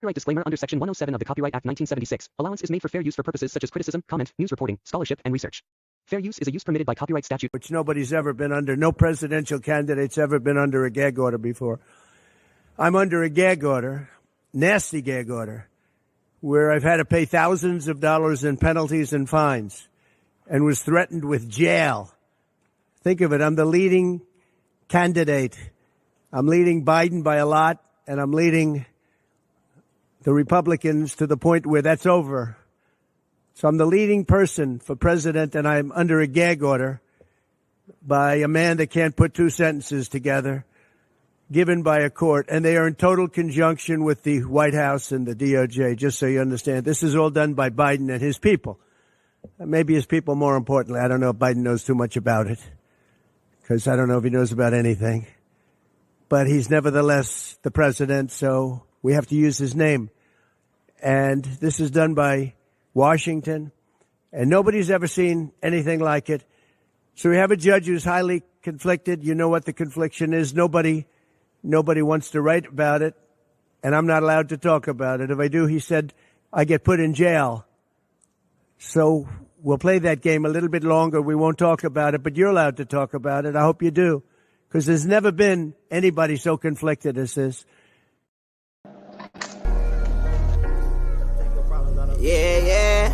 Copyright disclaimer under Section 107 of the Copyright Act 1976. Allowance is made for fair use for purposes such as criticism, comment, news reporting, scholarship, and research. Fair use is a use permitted by copyright statute, which nobody's ever been under. No presidential candidate's ever been under a gag order before. I'm under a gag order, nasty gag order, where I've had to pay thousands of dollars in penalties and fines and was threatened with jail. Think of it. I'm the leading candidate. I'm leading Biden by a lot, and I'm leading the Republicans to the point where that's over. So I'm the leading person for president, and I'm under a gag order by a man that can't put two sentences together, given by a court, and they are in total conjunction with the White House and the DOJ, just so you understand. This is all done by Biden and his people. Maybe his people more importantly. I don't know if Biden knows too much about it, because I don't know if he knows about anything. But he's nevertheless the president, so we have to use his name. And this is done by Washington, and nobody's ever seen anything like it. So we have a judge who's highly conflicted. You know what the confliction is. Nobody wants to write about it, and I'm not allowed to talk about it. If I do, he said, I get put in jail. So we'll play that game a little bit longer. We won't talk about it, but you're allowed to talk about it. I hope you do, because there's never been anybody so conflicted as this. Yeah.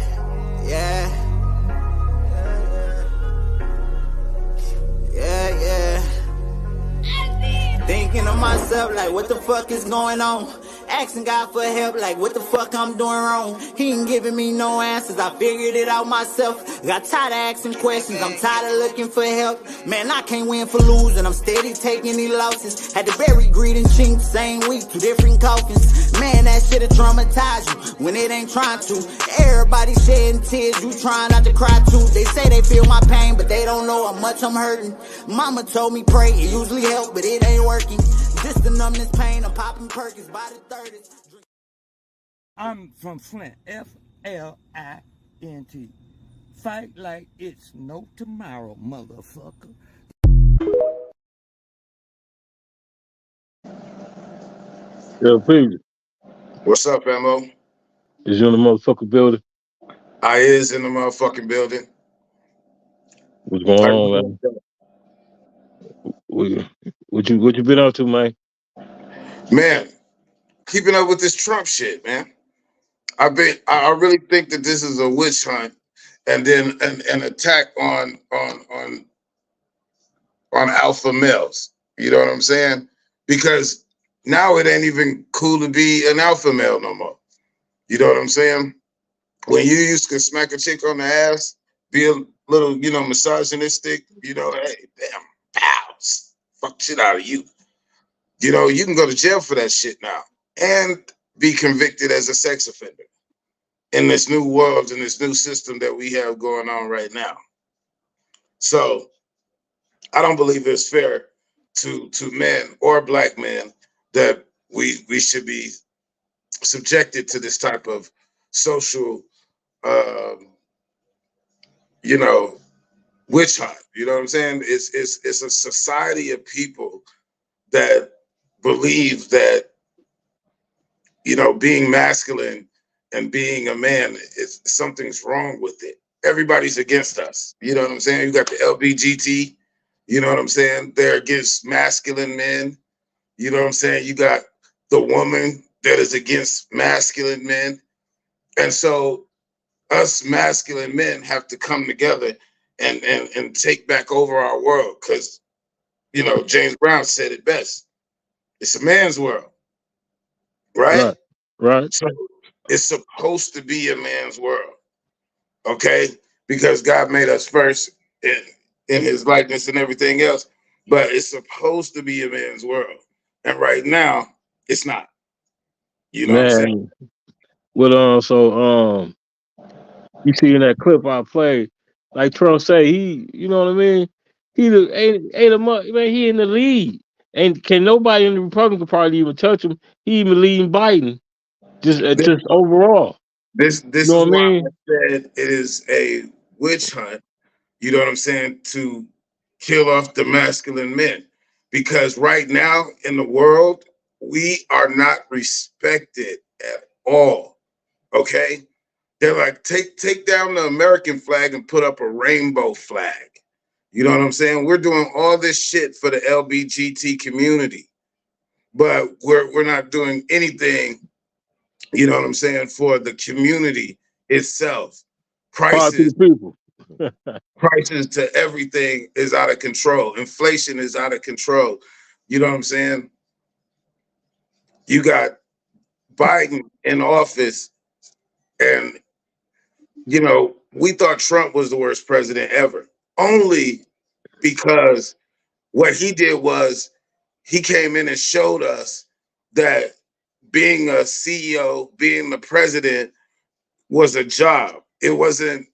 Thinking to myself, like, what the fuck is going on? Asking God for help, like, what the fuck I'm doing wrong? He ain't giving me no answers, I figured it out myself. Got tired of asking questions, I'm tired of looking for help. Man, I can't win for losing, I'm steady taking these losses. Had to bury greed and chinks, same week, 2 different coffins. Man, that shit'll traumatize you when it ain't trying to. Everybody shedding tears, you trying not to cry too. They say they feel my pain, but they don't know how much I'm hurting. Mama told me pray, it usually help, but it ain't working. Just to numb this pain, I'm popping Perkins by the 30s. I'm from Flint, Flint. Fight like it's no tomorrow, motherfucker. LPEEZY. What's up, Mo? Is you in the motherfucking building? I is in the motherfucking building. What's going on, man? What you been up to, man? Man, keeping up with this Trump shit, man. I really think that this is a witch hunt, and then an attack on alpha males. You know what I'm saying? Because now it ain't even cool to be an alpha male no more. You know what I'm saying? When you used to smack a chick on the ass, be a little, misogynistic, hey, damn, pals, fuck shit out of you. You can go to jail for that shit now and be convicted as a sex offender in this new world, in this new system that we have going on right now. So I don't believe it's fair to men or black men that we should be subjected to this type of social, witch hunt. You know what I'm saying? It's a society of people that believe that, being masculine and being a man, something's wrong with it. Everybody's against us. You know what I'm saying? You got the LGBTQ, you know what I'm saying? They're against masculine men. You know what I'm saying? You got the woman that is against masculine men. And so us masculine men have to come together and take back over our world, because, James Brown said it best. It's a man's world, right? Right. So it's supposed to be a man's world, okay? Because God made us first in his likeness and everything else, but it's supposed to be a man's world. And right now, it's not. You know what I'm saying? Well, you see in that clip I played, like Trump say, he, you know what I mean? He ain't man, he in the lead. And can nobody in the Republican Party even touch him? He even leading Biden. Just overall. This you know is what why I mean? I said it is a witch hunt, you know what I'm saying, to kill off the masculine men. Because right now in the world, we are not respected at all. Okay? They're like, take down the American flag and put up a rainbow flag. You know what I'm saying? We're doing all this shit for the LGBT community, but we're not doing anything, you know what I'm saying, for the community itself. Hard to the Prices people. prices to everything is out of control. Inflation is out of control. You know what I'm saying? You got Biden in office, and you know, we thought Trump was the worst president ever, only because what he did was he came in and showed us that being a CEO, being the president was a job. It wasn't,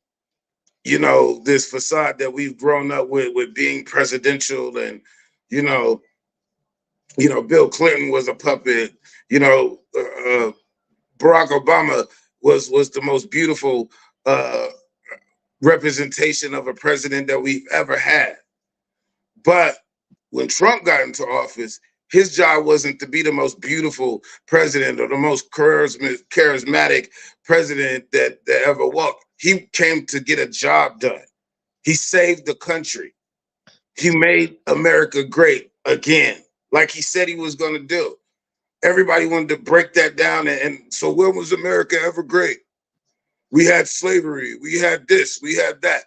you know, this facade that we've grown up with being presidential, and, you know, Bill Clinton was a puppet. You know, Barack Obama was the most beautiful representation of a president that we've ever had. But when Trump got into office, his job wasn't to be the most beautiful president or the most charismatic president that ever walked. He came to get a job done. He saved the country. He made America great again, like he said he was going to do. Everybody wanted to break that down. And so when was America ever great? We had slavery. We had this. We had that.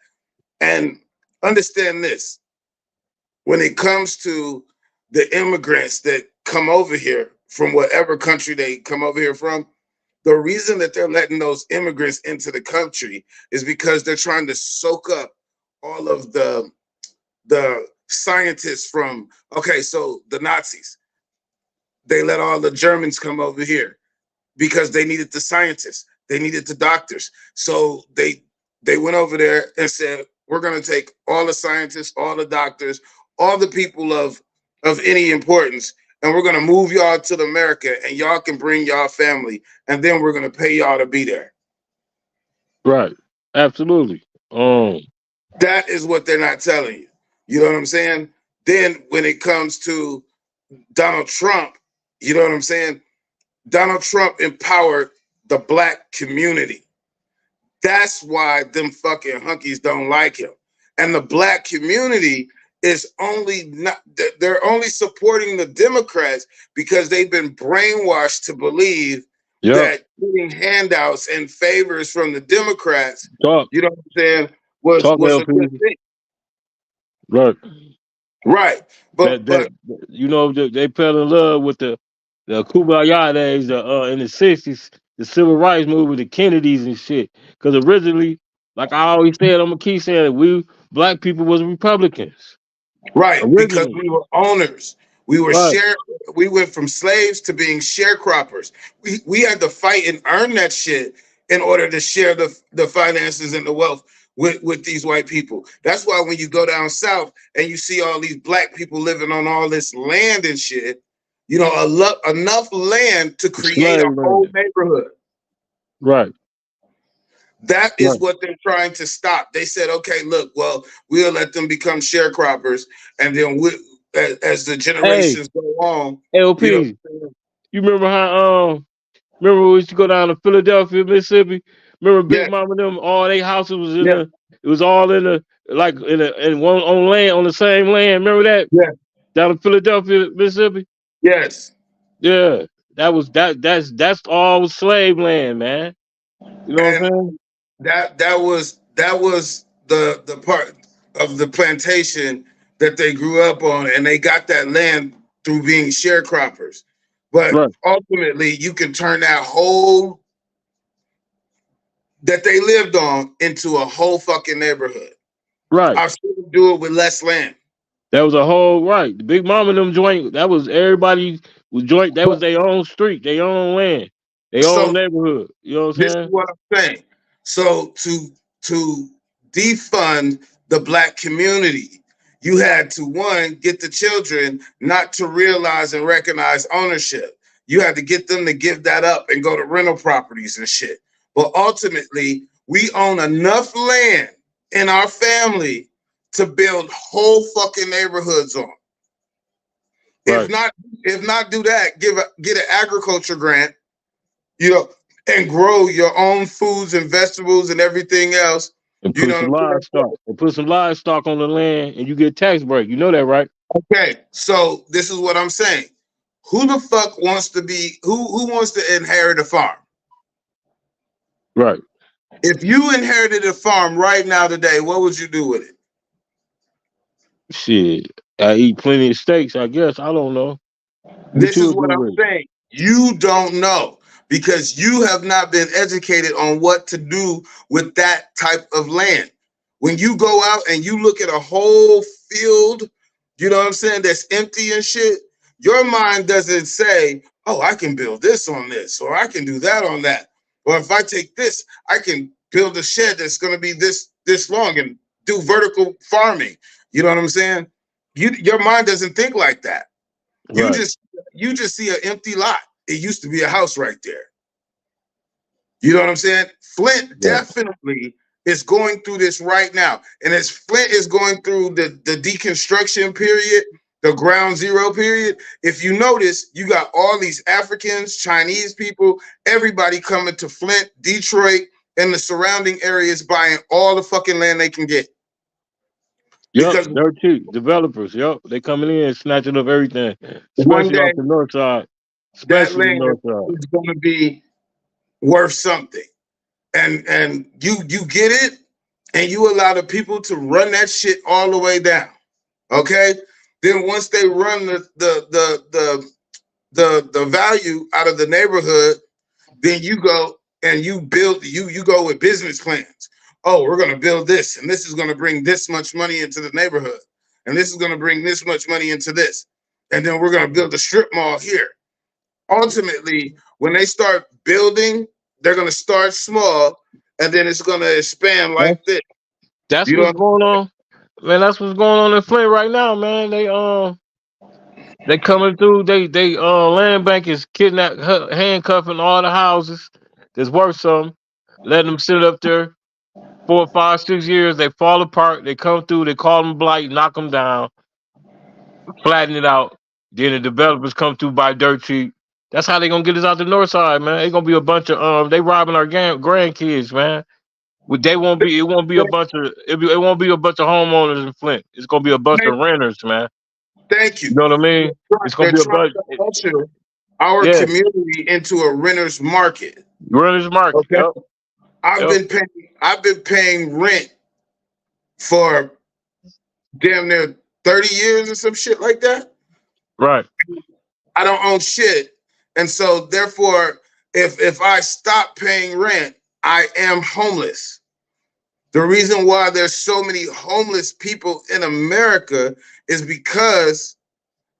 And understand this. When it comes to the immigrants that come over here from whatever country they come over here from, the reason that they're letting those immigrants into the country is because they're trying to soak up all of the scientists from, okay, so the Nazis, they let all the Germans come over here because they needed the scientists, they needed the doctors. So they went over there and said, we're going to take all the scientists, all the doctors, all the people of any importance, and we're going to move y'all to America, and y'all can bring y'all family, and then we're going to pay y'all to be there. Right. Absolutely. That is what they're not telling you. You know what I'm saying? Then when it comes to Donald Trump, you know what I'm saying? Donald Trump empowered the Black community. That's why them fucking hunkies don't like him. And the Black community is they're only supporting the Democrats because they've been brainwashed to believe that getting handouts and favors from the Democrats, you know what I'm saying, was a good thing. Right. Right. But you know, they fell in love with the Kumbaya days in the 60s, the civil rights movement, the Kennedys and shit. Because originally, like I always said, I'm gonna keep saying it, we Black people was Republicans. Right, originally. Because we were owners. We were we went from slaves to being sharecroppers. We had to fight and earn that shit in order to share the finances and the wealth with these white people. That's why when you go down south and you see all these Black people living on all this land and shit, you know, enough land to create a whole neighborhood. Right. That is what they're trying to stop. They said, okay, look, well, we'll let them become sharecroppers, and then as the generations go on. LP, you remember how remember we used to go down to Philadelphia, Mississippi? Remember Big Mama them, all their houses was in it was all in the in one on land, on the same land. Remember that? Yeah. Down in Philadelphia, Mississippi? Yes. Yeah. That's all slave land, man. You know what I'm saying? That was the part of the plantation that they grew up on, and they got that land through being sharecroppers. But ultimately, you can turn that whole that they lived on into a whole fucking neighborhood. Right. I've seen them do it with less land. That was a whole The Big Mama them joint. That was everybody was joint. That was their own street, their own land, their own neighborhood. You know what I'm saying? This is what I'm saying. So to defund the Black community, you had to, one, get the children not to realize and recognize ownership. You had to get them to give that up and go to rental properties and shit. But ultimately, we own enough land in our family to build whole fucking neighborhoods on. If not do that, get an agriculture grant you know, and grow your own foods and vegetables and everything else. And You put know some what I'm saying? livestock. And put some livestock on the land, and you get tax break. You know that, right? Okay, so this is what I'm saying. Who the fuck wants to be who wants to inherit a farm? Right. If you inherited a farm right now today, what would you do with it? Shit. I eat plenty of steaks, I guess. I don't know. What This you is would do what I'm with it? saying. You don't know because you have not been educated on what to do with that type of land. When you go out and you look at a whole field, you know what I'm saying, that's empty and shit, your mind doesn't say, oh, I can build this on this, or I can do that on that. Or if I take this, I can build a shed that's going to be this long and do vertical farming. You know what I'm saying? Your mind doesn't think like that. You Right. just see an empty lot. It used to be a house right there. You know what I'm saying? Flint Right. definitely is going through this right now. And as Flint is going through the deconstruction period, the ground zero period, if you notice, you got all these Africans, Chinese people, everybody coming to Flint, Detroit, and the surrounding areas buying all the fucking land they can get. Yep, Because dirt cheap. Developers, yep. They coming in snatching up everything. one Especially day off the north side. that Especially the land north side. is going to be worth something. And you get it, and you allow the people to run that shit all the way down. Okay? Then once they run the value out of the neighborhood, then you go and you build you go with business plans. Oh, we're gonna build this, and this is gonna bring this much money into the neighborhood, and this is gonna bring this much money into this, and then we're gonna build a strip mall here. Ultimately, when they start building, they're gonna start small, and then it's gonna expand like this. That's You what's know, going on. Man, that's what's going on in Flint right now, man. They coming through, they land bank is handcuffing all the houses that's worth something, letting them sit up there 4, 5, 6 years, they fall apart, they come through, they call them blight, knock them down, flatten it out. Then the developers come through by dirt cheap. That's how they gonna get us out the north side, man. It's gonna be a bunch of they robbing our grandkids, man. They won't be. It won't be a bunch of. It won't be a bunch of homeowners in Flint. It's gonna be a bunch of renters, man. thank You you. know what I mean? It's gonna They're be a trying bunch. to usher our Yeah, community into a renter's market. renters market. Okay, Yep, I've yep. been paying rent for damn near 30 years or some shit like that. Right. I don't own shit. And so therefore, if I stop paying rent, I am homeless. The reason why there's so many homeless people in America is because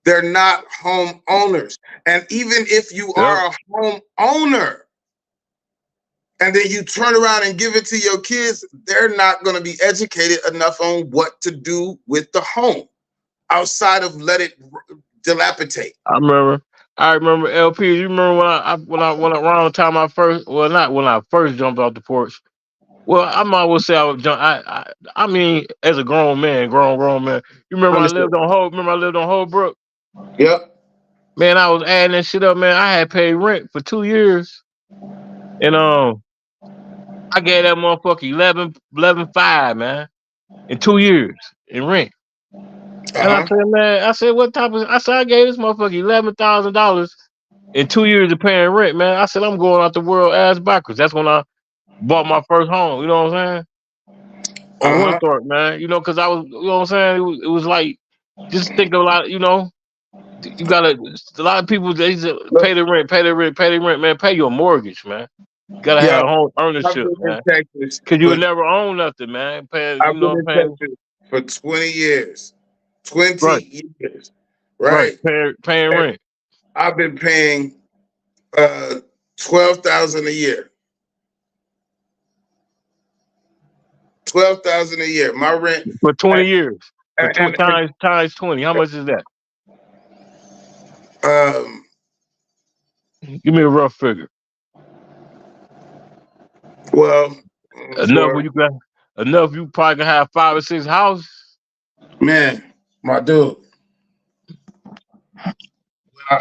they're not home owners. And even if you Yep. are a home owner and then you turn around and give it to your kids, they're not going to be educated enough on what to do with the home outside of let it dilapidate. I remember. I remember LP. You remember when around the time I first, well, not when I first jumped off the porch. Well, I might well say I was jump. I mean, as a grown man, grown man. You remember I Understood. lived on Hope. Remember I lived on Holbrook. Yep. Man, I was adding that shit up. Man, I had paid rent for 2 years, and I gave that motherfucker 11.5, man, in 2 years in rent. And I Uh-huh. said, man, I said, what type of? I said, I gave this motherfucker $11,000 in 2 years of paying rent, man. I said, I'm going out the world ass backwards. That's when I bought my first home. You know what I'm saying? On Uh-huh. Winthrop, man. You know, because I was, you know what I'm saying? It was like, just think of a lot, you know, you gotta, a lot of people, they just pay the rent, pay the rent, pay the rent, man. Pay your mortgage, man. You gotta Yeah. have home I've ownership, been in man. Texas Because you for would never own nothing, man. Pay, you I've been know in what I'm saying? Texas for 20 years. 20 Right, years. right. Right? Paying And rent. I've been paying 12,000 a year. 12,000 a year. My rent For 20 and, years. For and, and times 20. How much is that? um Give me a rough figure. well Enough for where you got enough you probably can have 5 or 6 houses. man, my dude,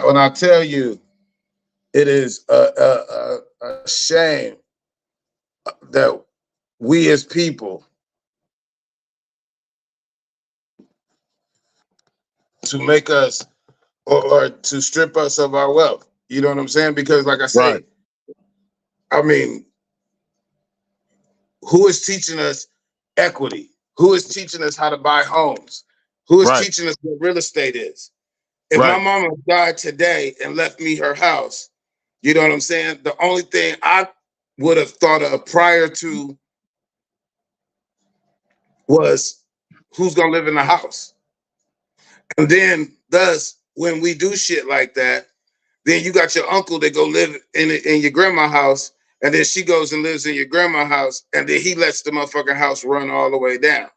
when I tell you It is a shame that we as people to make us or to strip us of our wealth. You know what I'm saying? Because like I say, Right. I mean, who is teaching us equity? Who is teaching us how to buy homes? Who is Right. teaching us what real estate is? If my Right. mama died today and left me her house, you know what I'm saying? The only thing I would have thought of prior to was who's gonna live in the house. And then thus, when we do shit like that, then you got your uncle that go live in your grandma's house, and then she goes and lives in your grandma's house, and then he lets the motherfucking house run all the way down.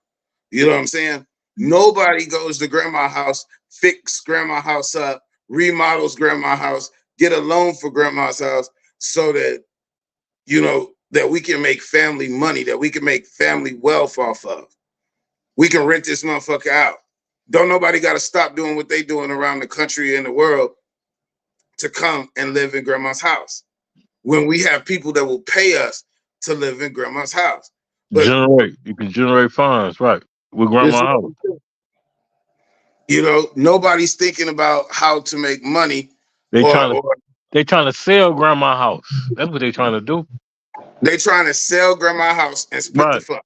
You know what I'm saying? Nobody goes to grandma's house, fix grandma's house up, remodels grandma's house, get a loan for grandma's house so that, you know, that we can make family money, that we can make family wealth off of. We can rent this motherfucker out. Don't nobody got to stop doing what they doing around the country and the world to come and live in grandma's house when we have people that will pay us to live in grandma's house. But You can generate funds, right? With grandma house. You know, nobody's thinking about how to make money. They trying to sell grandma house. That's what they trying to do. They trying to sell grandma house and split the fuck.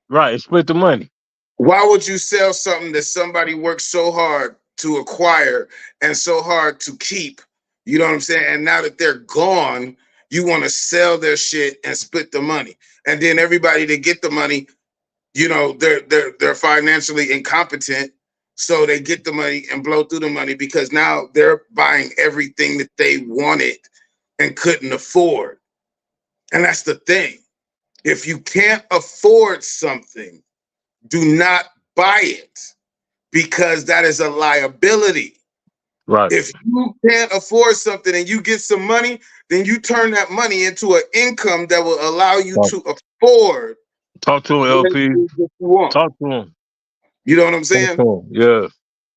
Right, and split the money. Why would you sell something that somebody worked so hard to acquire and so hard to keep? You know what I'm saying? And now that they're gone, you want to sell their shit and split the money. And then everybody that get the money, you know, they're financially incompetent. So they get the money and blow through the money because now they're buying everything that they wanted and couldn't afford. And that's the thing. If you can't afford something, do not buy it because that is a liability. Right. If you can't afford something and you get some money, then you turn that money into an income that will allow you to afford. Talk to him, LP. Talk to him. You know what I'm saying? Yeah.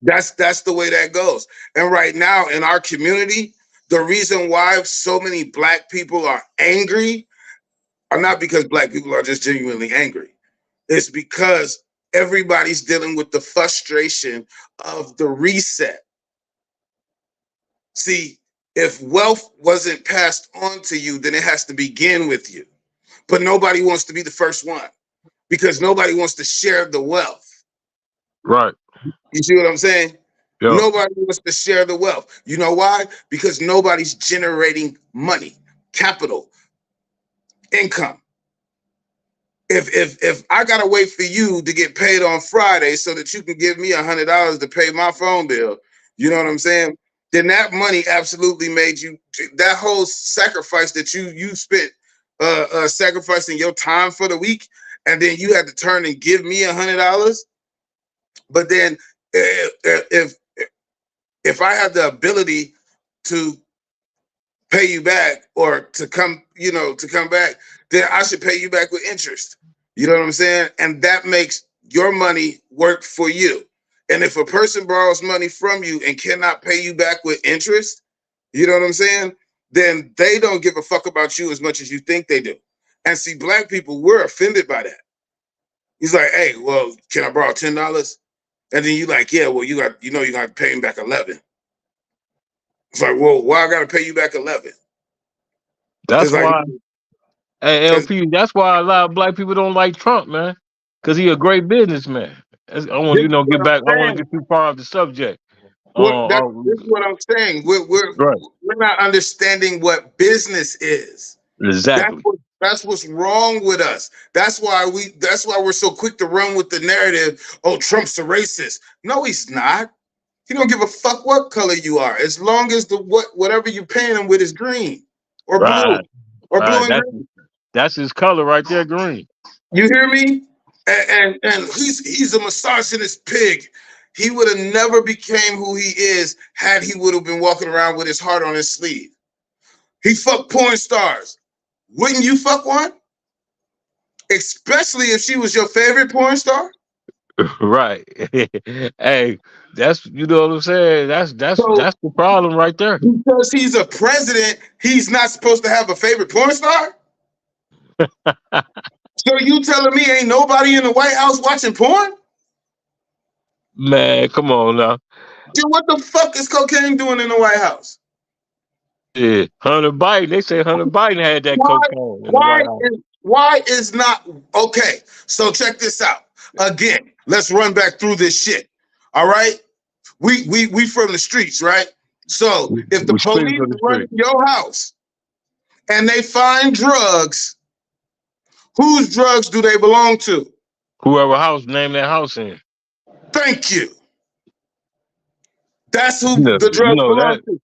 That's the way that goes. And right now in our community, the reason why so many black people are angry are not because black people are just genuinely angry. It's because everybody's dealing with the frustration of the reset. See, if wealth wasn't passed on to you, then it has to begin with you. But nobody wants to be the first one because nobody wants to share the wealth. Right. You see what I'm saying? Yeah. Nobody wants to share the wealth. You know why? Because nobody's generating money, capital, income. If I gotta wait for you to get paid on Friday so that you can give me $100 to pay my phone bill, you know what I'm saying? Then that money absolutely made you, that whole sacrifice that you spent sacrificing your time for the week, and then you had to turn and give me $100. But then if I have the ability to pay you back or to come, to come back, then I should pay you back with interest. You know what I'm saying? And that makes your money work for you. And if a person borrows money from you and cannot pay you back with interest, you know what I'm saying? Then they don't give a fuck about you as much as you think they do. And see, black people, we're offended by that. He's like, hey, well, can I borrow $10? And then you like, yeah, well, you got to pay him back 11. It's like, well, why I got to pay you back 11? That's why. Hey, LP, that's why a lot of black people don't like Trump, man. Because he's a great businessman. I want to get back. I want to get too far off the subject. This is what I'm saying. We're not understanding what business is. Exactly. That's what's wrong with us. That's why we're so quick to run with the narrative. Oh, Trump's a racist. No, he's not. He don't give a fuck what color you are, as long as whatever you're paying him with is green or blue or blue and green. That's his color right there, green. You hear me? And he's a misogynist pig. He would have never became who he is had he would have been walking around with his heart on his sleeve. He fucked porn stars. Wouldn't you fuck one? Especially if she was your favorite porn star? Right. Hey, that's you know what I'm saying. So That's the problem right there. because he's a president, he's not supposed to have a favorite porn star? So you telling me ain't nobody in the White House watching porn? Man, come on now. Dude, what the fuck is cocaine doing in the White House? Yeah, Hunter Biden. They say Hunter Biden had that Why? cocaine in the White House. Why is not okay? So check this out. Again, let's run back through this shit. All right, we from the streets, right? So if the We spitting police for the run street. to your house and they find drugs, whose drugs do they belong to? Whoever house name that house in. Thank you. That's who You know, the you drugs know belong that. to.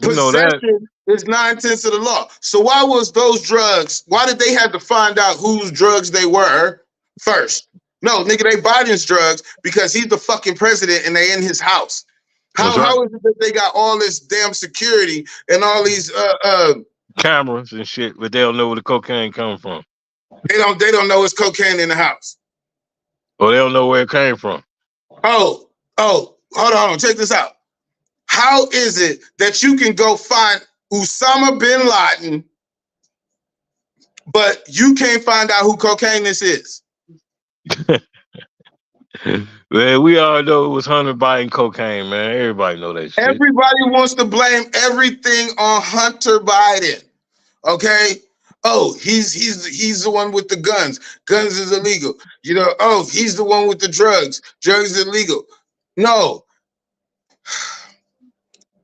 You know that. Possession is 9/10 of the law. So why was those drugs? Why did they have to find out whose drugs they were first? No, nigga, they Biden's drugs because he's the fucking president and they in his house. That's right. How is it that they got all this damn security and all these Cameras and shit, but they don't know where the cocaine come from. they don't know it's cocaine in the house. Or they don't know where it came from. Oh, hold on, check this out. How is it that you can go find Osama bin Laden, but you can't find out who cocaine this is? Man, we all know it was Hunter Biden cocaine, man. Everybody know that shit. Everybody wants to blame everything on Hunter Biden. Okay? Oh, he's the one with the guns. Guns is illegal. You know, oh, he's the one with the drugs. Drugs is illegal. No.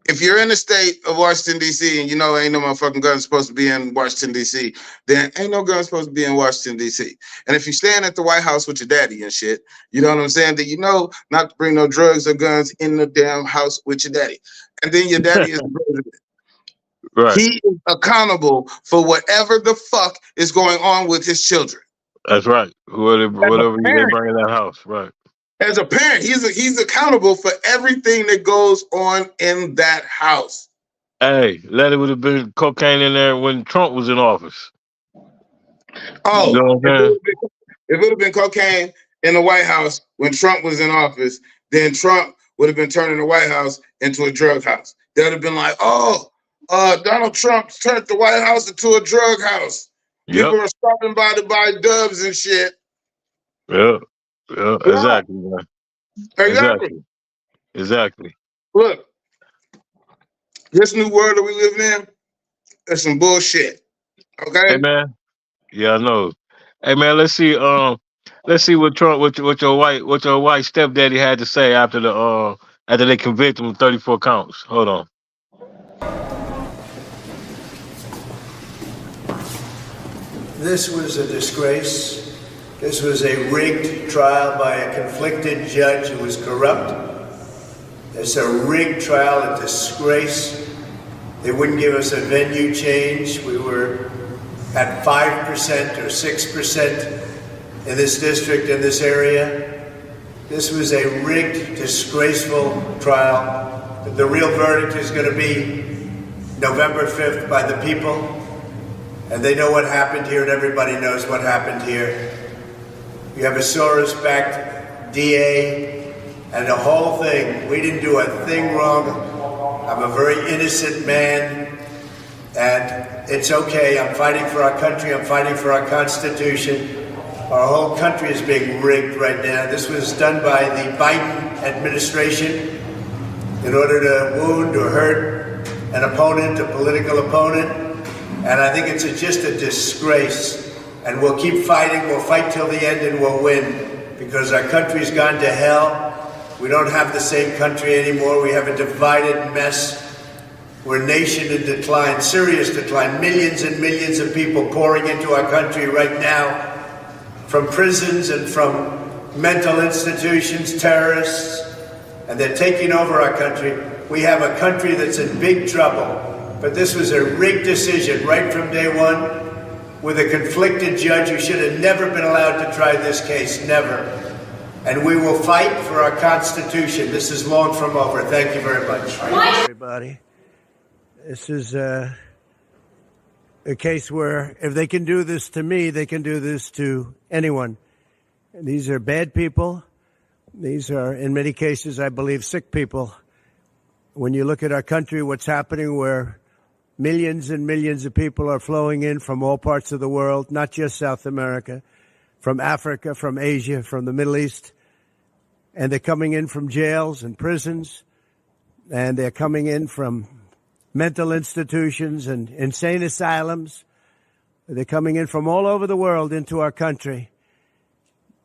If you're in the state of Washington, D.C., and you know ain't no motherfucking guns supposed to be in Washington, D.C., then ain't no guns supposed to be in Washington, D.C. And if you're staying at the White House with your daddy and shit, you know what I'm saying, then you know not to bring no drugs or guns in the damn house with your daddy. And then your daddy is the president. Right. He is accountable for whatever the fuck is going on with his children. That's right. Whatever they bring in that house, right. As a parent, he's accountable for everything that goes on in that house. Hey, it would have been cocaine in there when Trump was in office. Oh, you know what I'm saying? If it would have been cocaine in the White House when Trump was in office, then Trump would have been turning the White House into a drug house. They would have been like, oh, Donald Trump turned the White House into a drug house. People are stopping by to buy dubs and shit. Yeah, exactly, man. Exactly. Look, this new world that we live in is some bullshit. Okay. Hey man. Yeah, I know. Hey man, let's see what Trump what your white stepdaddy had to say after they convict him of 34 counts. Hold on. This was a disgrace. This was a rigged trial by a conflicted judge who was corrupt. It's a rigged trial, a disgrace. They wouldn't give us a venue change. We were at 5% or 6% in this district, in this area. This was a rigged, disgraceful trial. The real verdict is going to be November 5th by the people. And they know what happened here, and everybody knows what happened here. You have a Soros-backed DA, and the whole thing. We didn't do a thing wrong. I'm a very innocent man, and it's okay. I'm fighting for our country. I'm fighting for our Constitution. Our whole country is being rigged right now. This was done by the Biden administration in order to wound or hurt an opponent, a political opponent. And I think it's just a disgrace. And we'll keep fighting. We'll fight till the end and we'll win. Because our country's gone to hell. We don't have the same country anymore. We have a divided mess. We're a nation in decline, serious decline. Millions and millions of people pouring into our country right now. From prisons and from mental institutions, terrorists. And they're taking over our country. We have a country that's in big trouble. But this was a rigged decision right from day one with a conflicted judge who should have never been allowed to try this case, never. And we will fight for our Constitution. This is long from over. Thank you very much. Everybody, this is a case where if they can do this to me, they can do this to anyone. And these are bad people These are, in many cases, I believe, sick people. When you look at our country, what's happening where millions and millions of people are flowing in from all parts of the world, not just South America, from Africa, from Asia, from the Middle East, and they're coming in from jails and prisons, and they're coming in from mental institutions and insane asylums. They're coming in from all over the world into our country.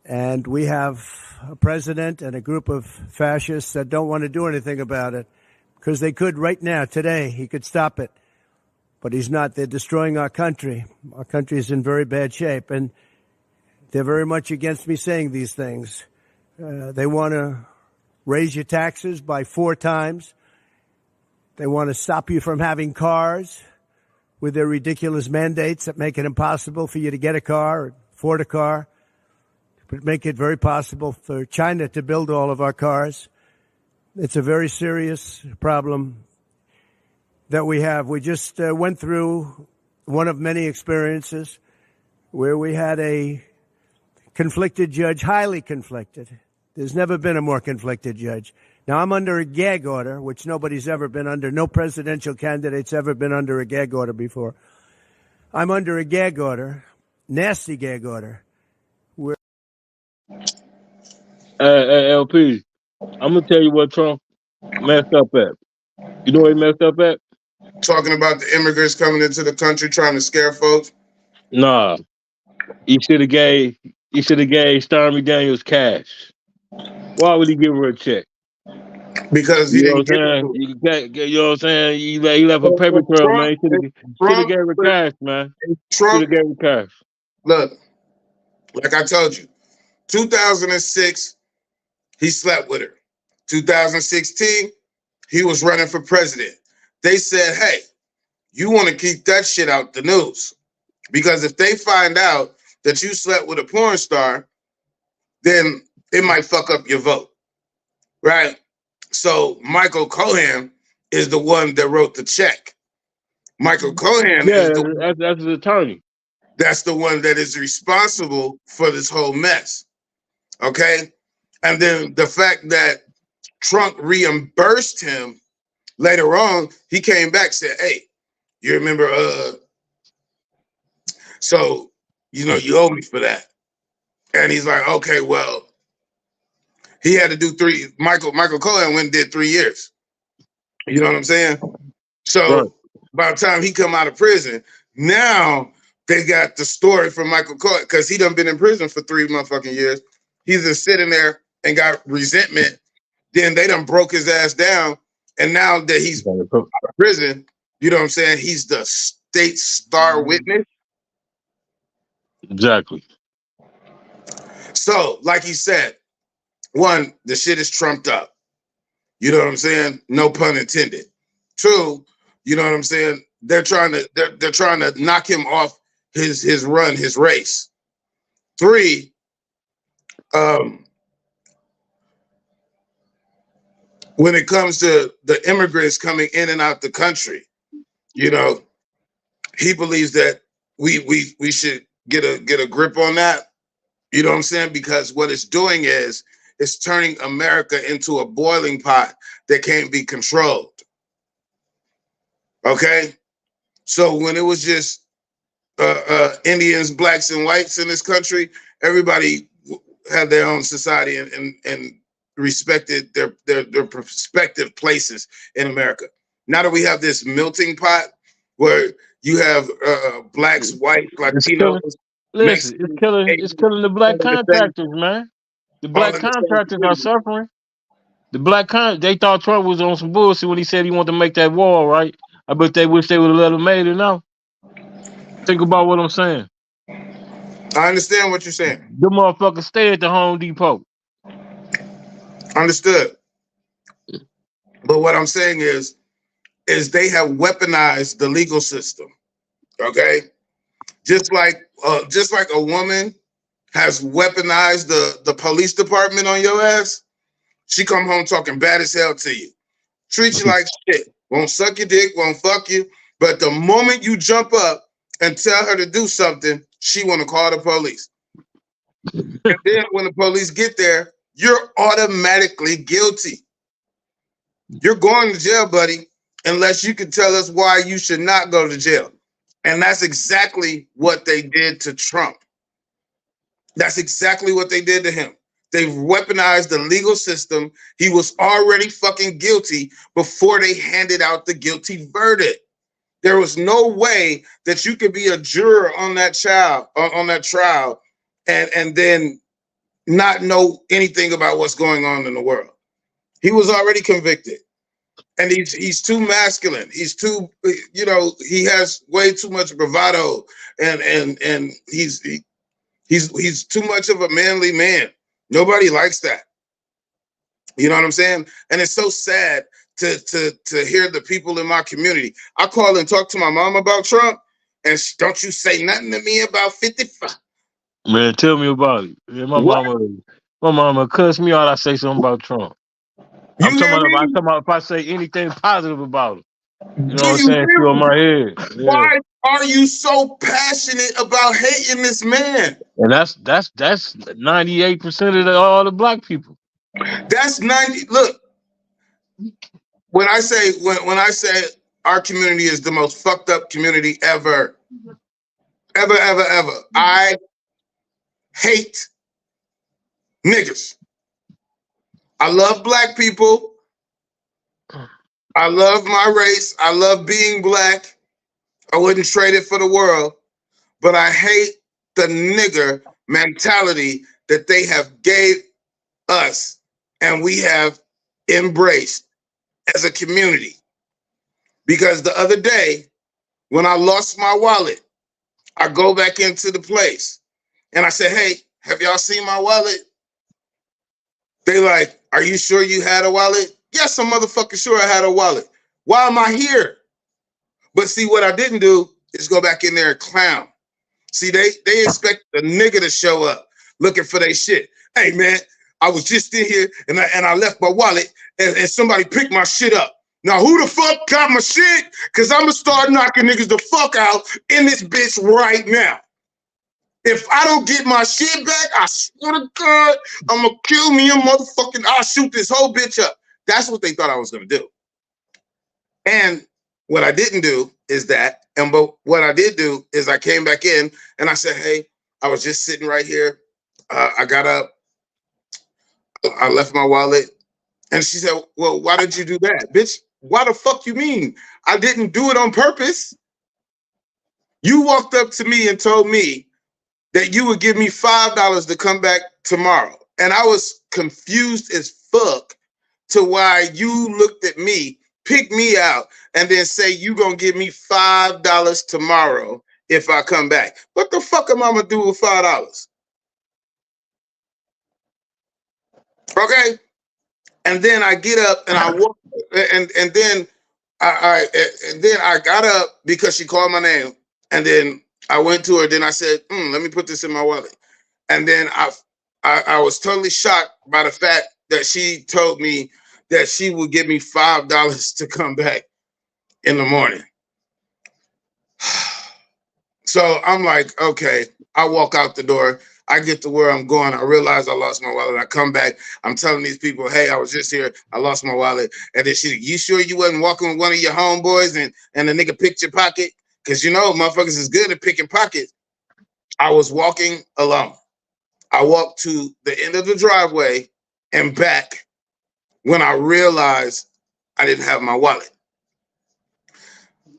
And we have a president and a group of fascists that don't want to do anything about it, because they could right now, today, he could stop it. But he's not. They're destroying our country. Our country is in very bad shape. And they're very much against me saying these things. They want to raise your taxes by 4 times. They want to stop you from having cars with their ridiculous mandates that make it impossible for you to get a car or afford a car. But make it very possible for China to build all of our cars. It's a very serious problem that we have. We just went through one of many experiences where we had a conflicted judge, highly conflicted. There's never been a more conflicted judge. Now, I'm under a gag order, which nobody's ever been under. No presidential candidate's ever been under a gag order before. I'm under a gag order, nasty gag order. LP, I'm gonna tell you what Trump messed up at. You know what he messed up at? Talking about the immigrants coming into the country trying to scare folks. Nah, he should have gave Stormy Daniels cash. Why would he give her a check? Because he didn't give it. You know what I'm saying? He left a paper trail, man. He should have gave her cash, man. Should have gave her cash. Look, like I told you, 2006, he slept with her. 2016, he was running for president. They said, hey, you want to keep that shit out the news. Because if they find out that you slept with a porn star, then it might fuck up your vote. Right? So Michael Cohen is the one that wrote the check. Michael Cohen that's his attorney. That's the one that is responsible for this whole mess. Okay? And then the fact that Trump reimbursed him later on, he came back and said, hey, you remember, so, you know, you owe me for that. And he's like, okay, well, he had to do 3. Michael Cohen went and did 3 years. You know what I'm saying? So right. By the time he come out of prison, now they got the story from Michael Cohen, because he done been in prison for 3 motherfucking years. He's just sitting there and got resentment. Then they done broke his ass down. And now that he's out of prison, you know what I'm saying? He's the state star witness. Exactly. So, like he said, 1, the shit is trumped up. You know what I'm saying? No pun intended. 2, you know what I'm saying? They're trying to knock him off his run, his race. 3, when it comes to the immigrants coming in and out the country, you know, he believes that we should get a grip on that. You know what I'm saying? Because what it's doing is it's turning America into a boiling pot that can't be controlled. Okay? So when it was just Indians, blacks, and whites in this country, everybody had their own society and respected their prospective places in America. Now that we have this melting pot where you have blacks, whites, Latinos. Listen, it's killing the black contractors, man. The black contractors are suffering. They thought Trump was on some bullshit when he said he wanted to make that wall, right? I bet they wish they would have let him made it now. Think about what I'm saying. I understand what you're saying. The motherfuckers stay at the Home Depot. Understood. But what I'm saying is they have weaponized the legal system. Okay? Just like a woman has weaponized the police department on your ass, she come home talking bad as hell to you. Treat you like shit. Won't suck your dick, won't fuck you. But the moment you jump up and tell her to do something, she want to call the police. And then when the police get there, you're automatically guilty. You're going to jail, buddy, unless you can tell us why you should not go to jail. And that's exactly what they did to Trump. That's exactly what they did to him. They weaponized the legal system. He was already fucking guilty before they handed out the guilty verdict. There was no way that you could be a juror on that trial, and then not know anything about what's going on in the world. He was already convicted. And he's too masculine. He's too, he has way too much bravado, and he's too much of a manly man. Nobody likes that. You know what I'm saying? And it's so sad to hear the people in my community. I call and talk to my mom about Trump, and don't you say nothing to me about 55. Man, tell me about it. Yeah, my mama cuss me out. I say something about Trump. I'm talking about if I say anything positive about him. You know what I'm saying? Feel on my head. Yeah. Why are you so passionate about hating this man? And that's 98% of all the black people. That's 90. Look, when I say our community is the most fucked up community ever, I hate niggas. I love black people. I love my race. I love being black. I wouldn't trade it for the world. But I hate the nigger mentality that they have gave us and we have embraced as a community. Because the other day, when I lost my wallet, I go back into the place and I say, hey, have y'all seen my wallet? They like, are you sure you had a wallet? Yes, I'm motherfucking sure I had a wallet. Why am I here? But see, what I didn't do is go back in there and clown. See, they expect the nigga to show up looking for their shit. Hey, man, I was just in here and I left my wallet and somebody picked my shit up. Now, who the fuck got my shit? Because I'm going to start knocking niggas the fuck out in this bitch right now. If I don't get my shit back, I swear to God, I'm going to kill me a motherfucking, I'll shoot this whole bitch up. That's what they thought I was going to do. And what I didn't do is that, but what I did do is I came back in and I said, hey, I was just sitting right here. I got up. I left my wallet. And she said, well, why did you do that? Bitch, why the fuck you mean? I didn't do it on purpose. You walked up to me and told me that you would give me $5 to come back tomorrow. And I was confused as fuck to why you looked at me, picked me out, and then say you gonna give me $5 tomorrow if I come back. What the fuck am I gonna do with $5? Okay? And then I get up and I walk, and then I got up because she called my name, and then I went to her. Then I said, "Let me put this in my wallet." And then I was totally shocked by the fact that she told me that she would give me $5 to come back in the morning. So I'm like, okay. I walk out the door. I get to where I'm going. I realize I lost my wallet. I come back. I'm telling these people, hey, I was just here. I lost my wallet. And then she, you sure you wasn't walking with one of your homeboys and the nigga picked your pocket? Because you know, motherfuckers is good at picking pockets. I was walking alone. I walked to the end of the driveway and back when I realized I didn't have my wallet.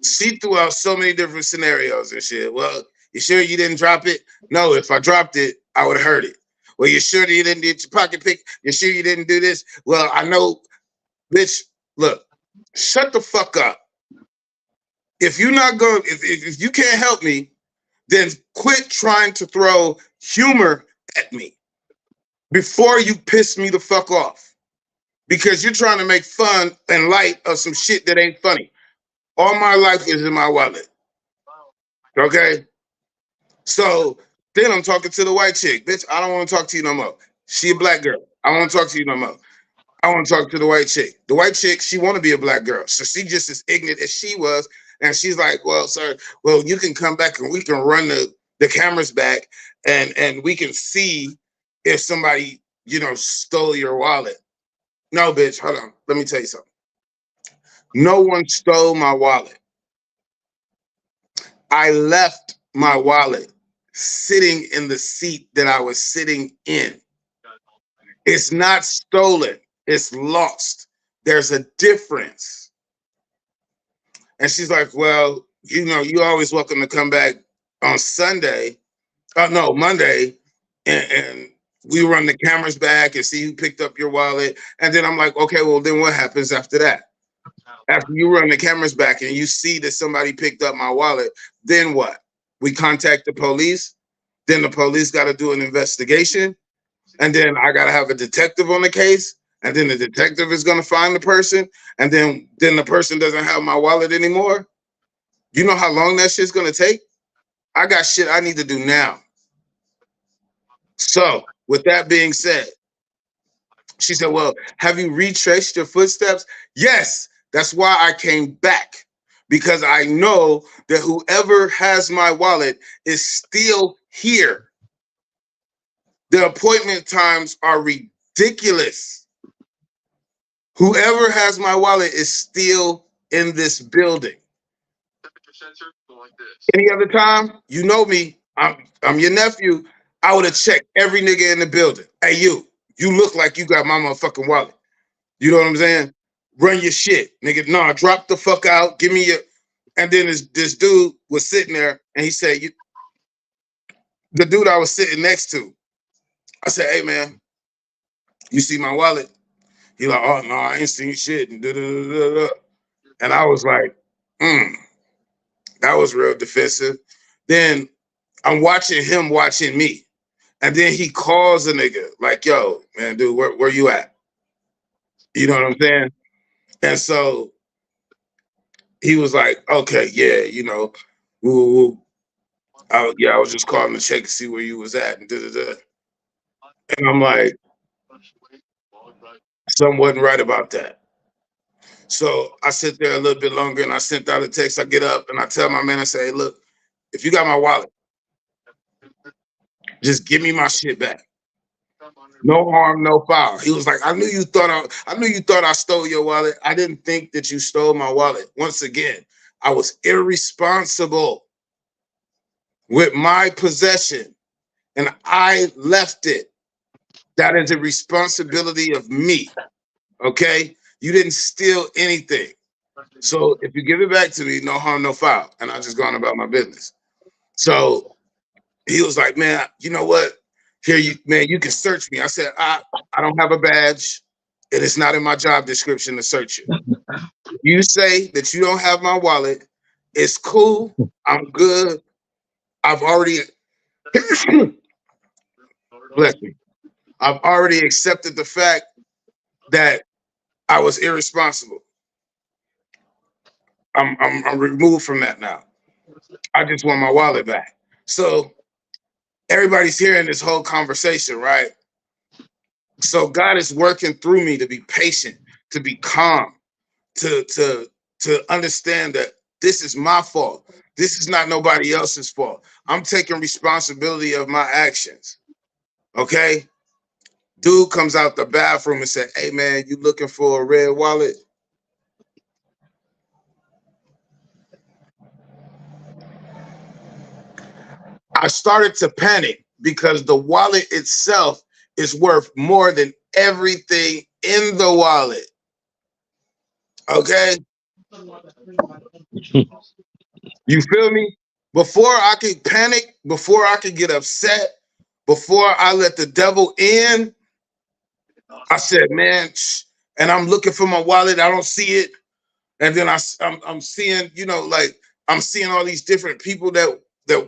She threw out so many different scenarios and shit. Well, you sure you didn't drop it? No, if I dropped it, I would have heard it. Well, you sure you didn't get your pocket picked? You sure you didn't do this? Well, I know, bitch, look, shut the fuck up. If you're not going, if you can't help me, then quit trying to throw humor at me before you piss me the fuck off. Because you're trying to make fun and light of some shit that ain't funny. All my life is in my wallet. Okay? So then I'm talking to the white chick. Bitch, I don't want to talk to you no more. She a black girl. I don't want to talk to you no more. I want to talk to the white chick. The white chick, she want to be a black girl. So she just as ignorant as she was. And she's like, well, sir, well, you can come back and we can run the cameras back and we can see if somebody stole your wallet. No, bitch, hold on. Let me tell you something. No one stole my wallet. I left my wallet sitting in the seat that I was sitting in. It's not stolen. It's lost. There's a difference. And she's like, well, you're always welcome to come back on Sunday. No, Monday. And we run the cameras back and see who picked up your wallet. And then I'm like, okay, well, then what happens after that? After you run the cameras back and you see that somebody picked up my wallet, then what? We contact the police. Then the police got to do an investigation. And then I got to have a detective on the case. And then the detective is going to find the person. And then the person doesn't have my wallet anymore. You know how long that shit's going to take? I got shit I need to do now. So with that being said, she said, well, have you retraced your footsteps? Yes, that's why I came back, because I know that whoever has my wallet is still here. The appointment times are ridiculous. Whoever has my wallet is still in this building. Any other time, you know me, I'm your nephew, I would have checked every nigga in the building. Hey, you look like you got my motherfucking wallet. You know what I'm saying? Run your shit, nigga. No, drop the fuck out. Give me your. And then this dude was sitting there, and he said, the dude I was sitting next to, I said, hey, man, you see my wallet? He like, oh, no, I ain't seen shit. And, and I was like, that was real defensive. Then I'm watching him watching me. And then he calls a nigga like, yo, man, dude, where you at? You know what I'm saying? And so he was like, okay, yeah, I was just calling to check to see where you was at. And And I'm like, something wasn't right about that. So I sit there a little bit longer and I sent out a text. I get up and I tell my man, I say, hey, look, if you got my wallet, just give me my shit back. No harm, no foul. He was like, I knew you thought I stole your wallet. I didn't think that you stole my wallet. Once again, I was irresponsible with my possession and I left it. That is a responsibility of me. Okay? You didn't steal anything. So if you give it back to me, no harm, no foul. And I just gone about my business. So he was like, man, you know what? Here, you can search me. I said, I don't have a badge. It is not in my job description to search you. You say that you don't have my wallet. It's cool. I'm good. I've already, bless me. I've already accepted the fact that I was irresponsible. I'm removed from that now. I just want my wallet back. So everybody's hearing this whole conversation, right? So God is working through me to be patient, to be calm, to understand that this is my fault. This is not nobody else's fault. I'm taking responsibility of my actions. Okay? Dude comes out the bathroom and said, hey man, you looking for a red wallet? I started to panic because the wallet itself is worth more than everything in the wallet. Okay? You feel me? Before I could panic, before I could get upset, before I let the devil in, I said, man, and I'm looking for my wallet. I don't see it. And then I'm seeing, I'm seeing all these different people that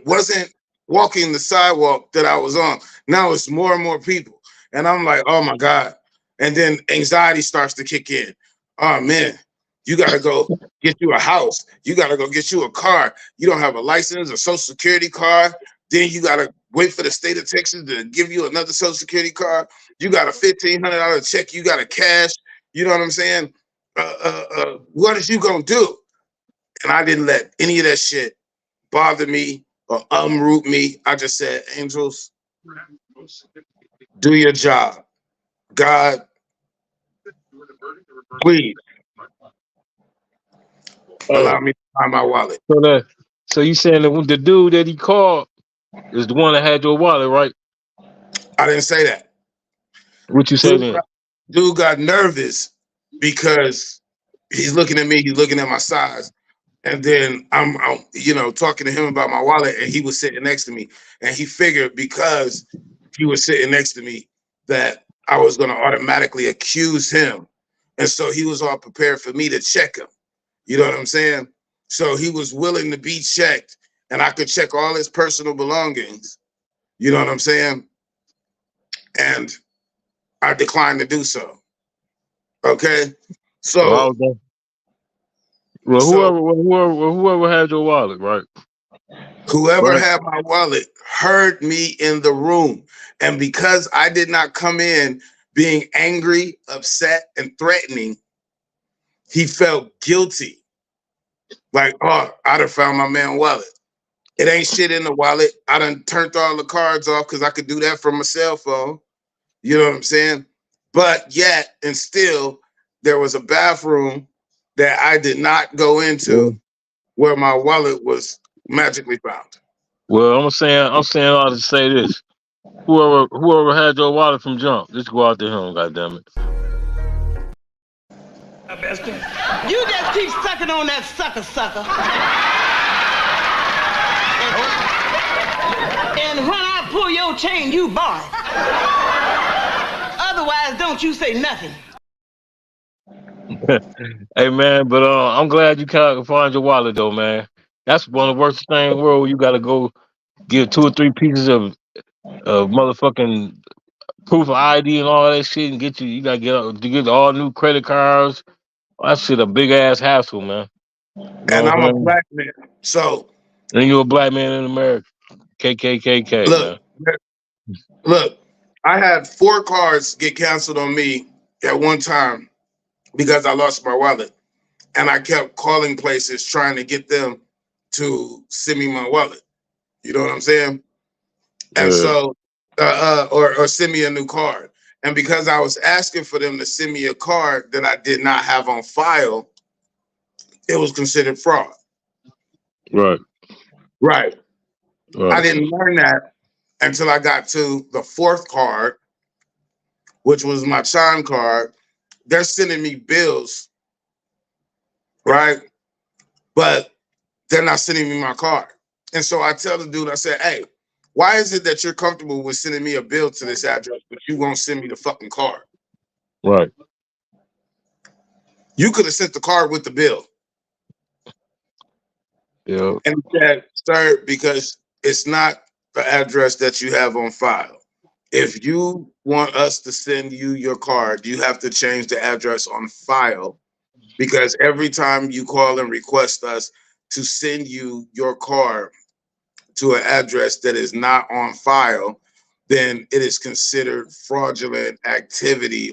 wasn't walking the sidewalk that I was on. Now it's more and more people. And I'm like, oh my God. And then anxiety starts to kick in. Oh man, you got to go get you a house. You got to go get you a car. You don't have a license, a social security card. Then you got to wait for the state of Texas to give you another social security card. You got a $1,500 check. You got to cash. You know what I'm saying? What is you going to do? And I didn't let any of that shit bother me or root me. I just said, angels, do your job. God, please allow me to find my wallet. So you saying the dude that he called is the one that had your wallet, right? I didn't say that. What you say then? Dude got nervous because he's looking at me, he's looking at my size. And then I'm talking to him about my wallet, and he was sitting next to me. And he figured because he was sitting next to me that I was going to automatically accuse him. And so he was all prepared for me to check him. You know what I'm saying? So he was willing to be checked, and I could check all his personal belongings. You know what I'm saying? And I declined to do so. Okay? So, whoever had your wallet, right? Whoever had my wallet heard me in the room. And because I did not come in being angry, upset, and threatening, he felt guilty. Like, oh, I'd have found my man wallet. It ain't shit in the wallet. I done turned all the cards off because I could do that from my cell phone. You know what I'm saying? But yet, and still, there was a bathroom that I did not go into where my wallet was magically found. Well, I'm saying all to say this. Whoever had your wallet from jump, just go out to him, goddammit. You just keep sucking on that sucker. And when I pull your chain, you bark. Otherwise, don't you say nothing. Hey man, but I'm glad you can't find your wallet though, man. That's one of the worst things in the world. You gotta go get 2 or 3 pieces of motherfucking proof of ID and all that shit, and you gotta get all new credit cards. That shit a big ass hassle, man. And I'm a black man, so. And you're a black man in America. KKKK, man. Look, I had 4 cards get canceled on me at one time because I lost my wallet. And I kept calling places trying to get them to send me my wallet. You know what I'm saying? And so, or send me a new card. And because I was asking for them to send me a card that I did not have on file, it was considered fraud. Right. I didn't learn that until I got to the 4th card, which was my chime card. They're sending me bills, right? But they're not sending me my card. And so I tell the dude, I said, hey, why is it that you're comfortable with sending me a bill to this address, but you won't send me the fucking card? Right. You could have sent the card with the bill. Yeah. And he said, sir, because it's not the address that you have on file. If you want us to send you your card, you have to change the address on file, because every time you call and request us to send you your card to an address that is not on file, then it is considered fraudulent activity,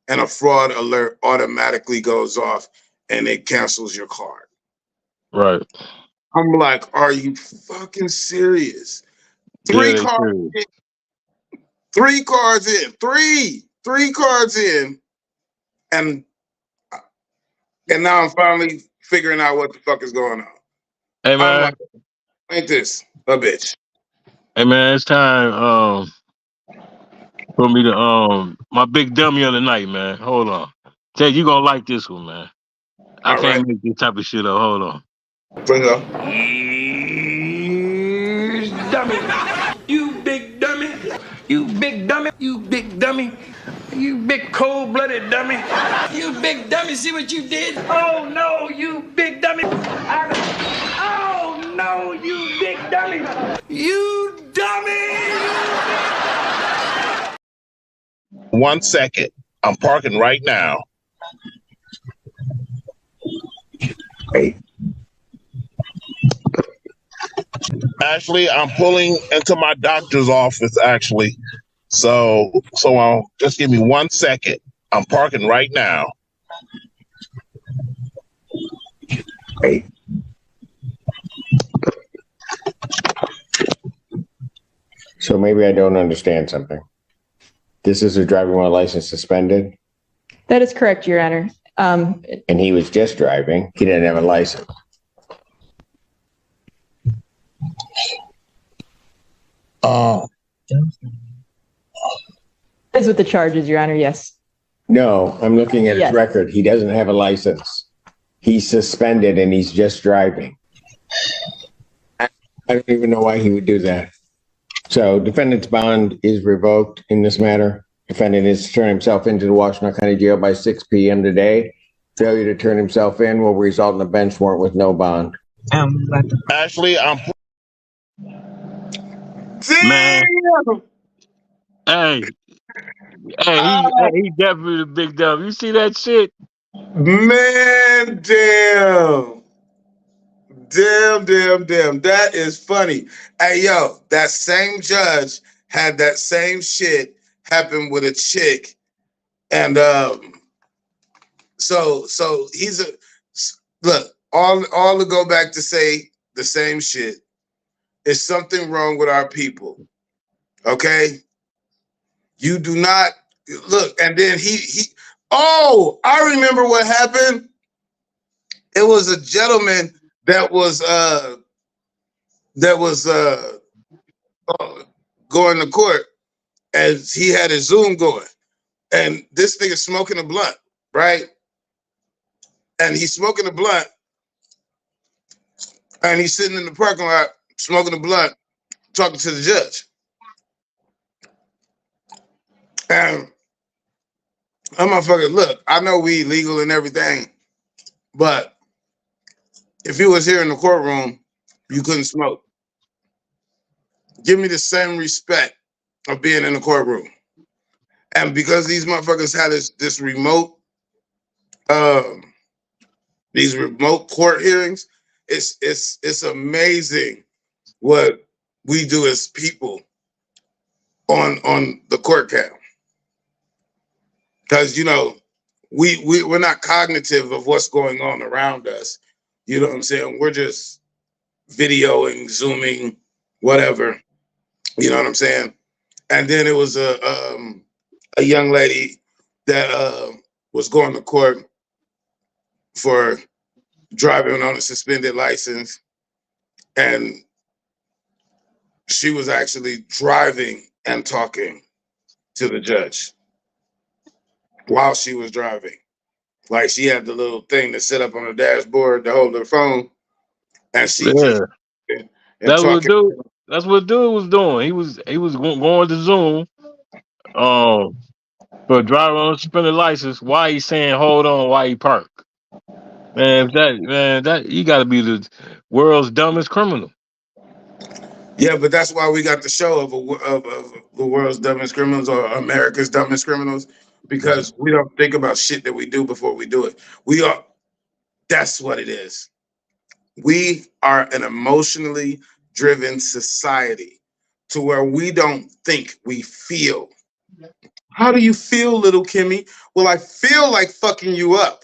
and a fraud alert automatically goes off and it cancels your card. Right. I'm like, are you fucking serious? 3 cards in. 3 cards in. 3 cards in. And now I'm finally figuring out what the fuck is going on. Hey man. I'm like, ain't this a bitch? Hey man, it's time for me to my big dummy of the night, man. Hold on. Jay, you gonna like this one, man. I can't make this type of shit up. Hold on. Bring it up. Dummy. You big dummy. You big dummy. You big dummy. You big cold-blooded dummy. You big dummy. See what you did? Oh, no, you big dummy. Oh, no, you big dummy. You dummy. 1 second. I'm parking right now. Hey. Actually, I'm pulling into my doctor's office, actually. So just give me 1 second. I'm parking right now. Hey. So maybe I don't understand something. This is a driving while license suspended? That is correct, Your Honor. And he was just driving. He didn't have a license. Is with the charges, Your Honor, yes. No, I'm looking at his Yes. record. He doesn't have a license. He's suspended and he's just driving. I don't even know why he would do that. So defendant's bond is revoked in this matter. Defendant is to turn himself into the Washington County Jail by 6 p.m. today. Failure to turn himself in will result in a bench warrant with no bond. Ashley, I'm Man. Hey, he definitely the big dumb. You see that shit? Man, damn. Damn. That is funny. Hey, yo, that same judge had that same shit happen with a chick. And so he's a look, all to go back to say the same shit. Is something wrong with our people. Okay? You do not look, and then oh, I remember what happened. It was a gentleman that was going to court, and he had his Zoom going, and this nigga smoking a blunt, right? And he's smoking a blunt, and he's sitting in the parking lot smoking a blunt, talking to the judge. And I'm motherfucker, look, I know we legal and everything, but if you was here in the courtroom, you couldn't smoke. Give me the same respect of being in the courtroom. And because these motherfuckers had this remote, these remote court hearings, it's amazing what we do as people on the court count. Because, you know, we're not cognitive of what's going on around us. You know what I'm saying? We're just videoing, zooming, whatever. You know what I'm saying? And then it was a young lady that was going to court for driving on a suspended license. And she was actually driving and talking to the judge while she was driving. Like she had the little thing to sit up on the dashboard to hold her phone, and she just and That's what talking. dude was doing. He was going to Zoom, for driving on a suspended license. Why he saying hold on? Why he park? Man, that you got to be the world's dumbest criminal. Yeah, but that's why we got the show of the world's dumbest criminals or America's dumbest criminals, because we don't think about shit that we do before we do it. That's what it is. We are an emotionally driven society to where we don't think, we feel. How do you feel, little Kimmy? Well, I feel like fucking you up.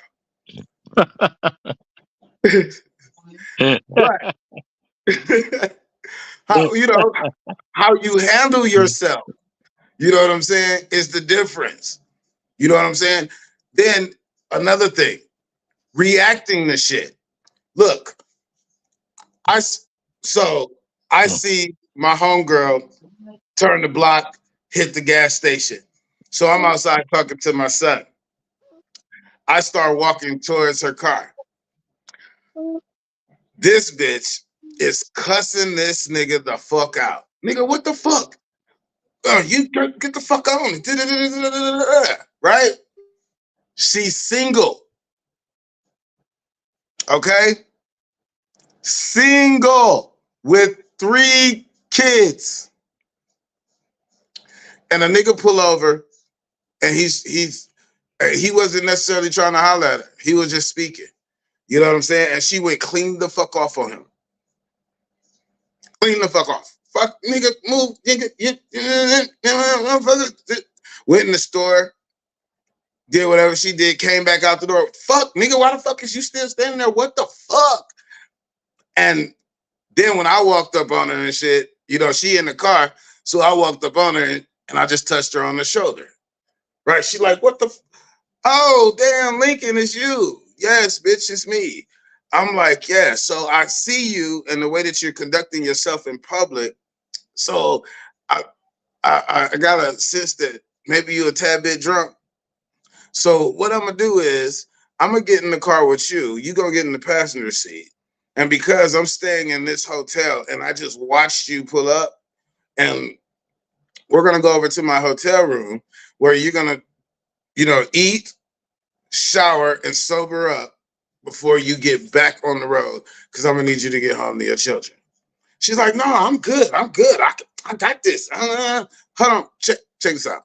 Right. How you handle yourself, you know what I'm saying, is the difference. You know what I'm saying? Then another thing, reacting to shit. Look, I see my homegirl turn the block, hit the gas station. So I'm outside talking to my son. I start walking towards her car. This bitch is cussing this nigga the fuck out. Nigga, what the fuck? You get the fuck on. Right? She's single. Okay? Single with 3 kids. And a nigga pull over, and he wasn't necessarily trying to holler at her. He was just speaking. You know what I'm saying? And she went clean the fuck off on him. Clean the fuck off. Fuck, nigga, move, nigga. Went in the store, did whatever she did, came back out the door. Fuck, nigga, why the fuck is you still standing there? What the fuck? And then when I walked up on her and shit, you know, she in the car, so I walked up on her And I just touched her on the shoulder. Right? She like, what the? Oh, damn, Lincoln, it's you. Yes, bitch, it's me. I'm like, yeah. So I see you and the way that you're conducting yourself in public. So I got a sense that maybe you're a tad bit drunk. So what I'm gonna do is I'm gonna get in the car with you. You gonna get in the passenger seat. And because I'm staying in this hotel and I just watched you pull up, and we're gonna go over to my hotel room where you're gonna, eat, shower, and sober up before you get back on the road, because I'm gonna need you to get home to your children. She's like, no, I'm good. I got this. Hold on, check this out.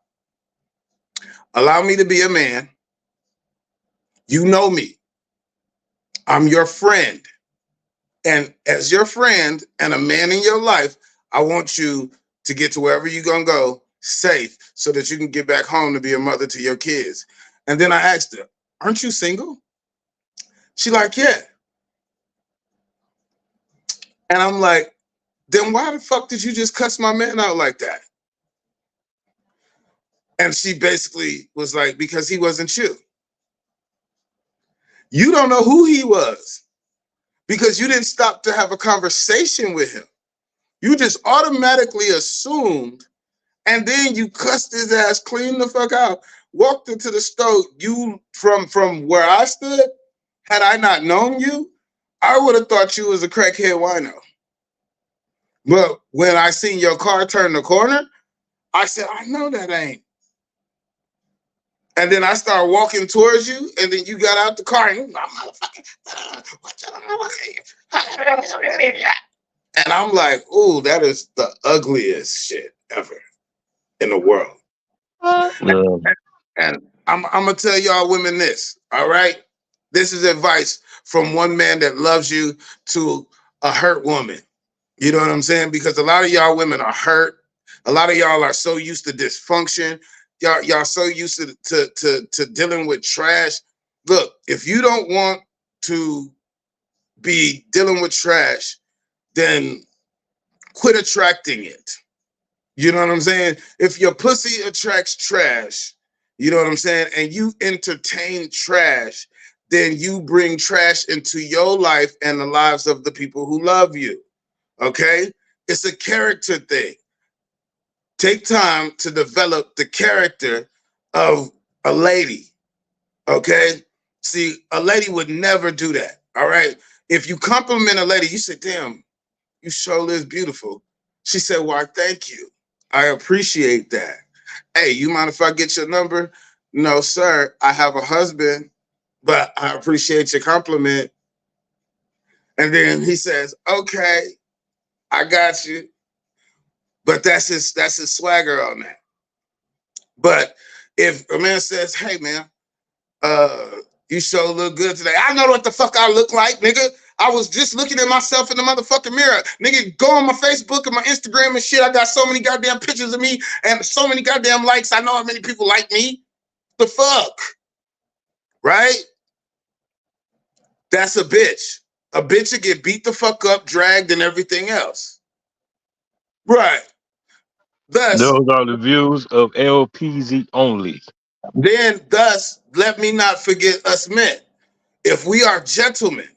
Allow me to be a man. You know me. I'm your friend. And as your friend and a man in your life, I want you to get to wherever you're going to go safe so that you can get back home to be a mother to your kids. And then I asked her, aren't you single? She like, yeah. And I'm like, then why the fuck did you just cuss my man out like that? And she basically was like, because he wasn't you. You don't know who he was because you didn't stop to have a conversation with him. You just automatically assumed, and then you cussed his ass clean the fuck out, walked into the stove. You, from where I stood, had I not known you, I would have thought you was a crackhead wino. But when I seen your car turn the corner, I said, I know that ain't. And then I started walking towards you, and then you got out the car and and I'm like, ooh, that is the ugliest shit ever in the world. And I'm gonna tell y'all women this, all right? This is advice from one man that loves you to a hurt woman. You know what I'm saying? Because a lot of y'all women are hurt. A lot of y'all are so used to dysfunction. Y'all so used to dealing with trash. Look, if you don't want to be dealing with trash, then quit attracting it. You know what I'm saying? If your pussy attracts trash, you know what I'm saying, and you entertain trash, then you bring trash into your life and the lives of the people who love you. Okay? It's a character thing. Take time to develop the character of a lady, okay? See, a lady would never do that, all right? If you compliment a lady, you say, damn, you sure is beautiful. She said, why, thank you. I appreciate that. Hey, you mind if I get your number? No, sir, I have a husband, but I appreciate your compliment. And then he says, okay, I got you. But that's his swagger on that. But if a man says, hey man, you sure look good today. I know what the fuck I look like, nigga. I was just looking at myself in the motherfucking mirror. Nigga, go on my Facebook and my Instagram and shit. I got so many goddamn pictures of me and so many goddamn likes. I know how many people like me. The fuck? Right? That's a bitch. A bitch will get beat the fuck up, dragged, and everything else. Right. Thus, those are the views of LPEEZY only. Then, thus, let me not forget us men. If we are gentlemen,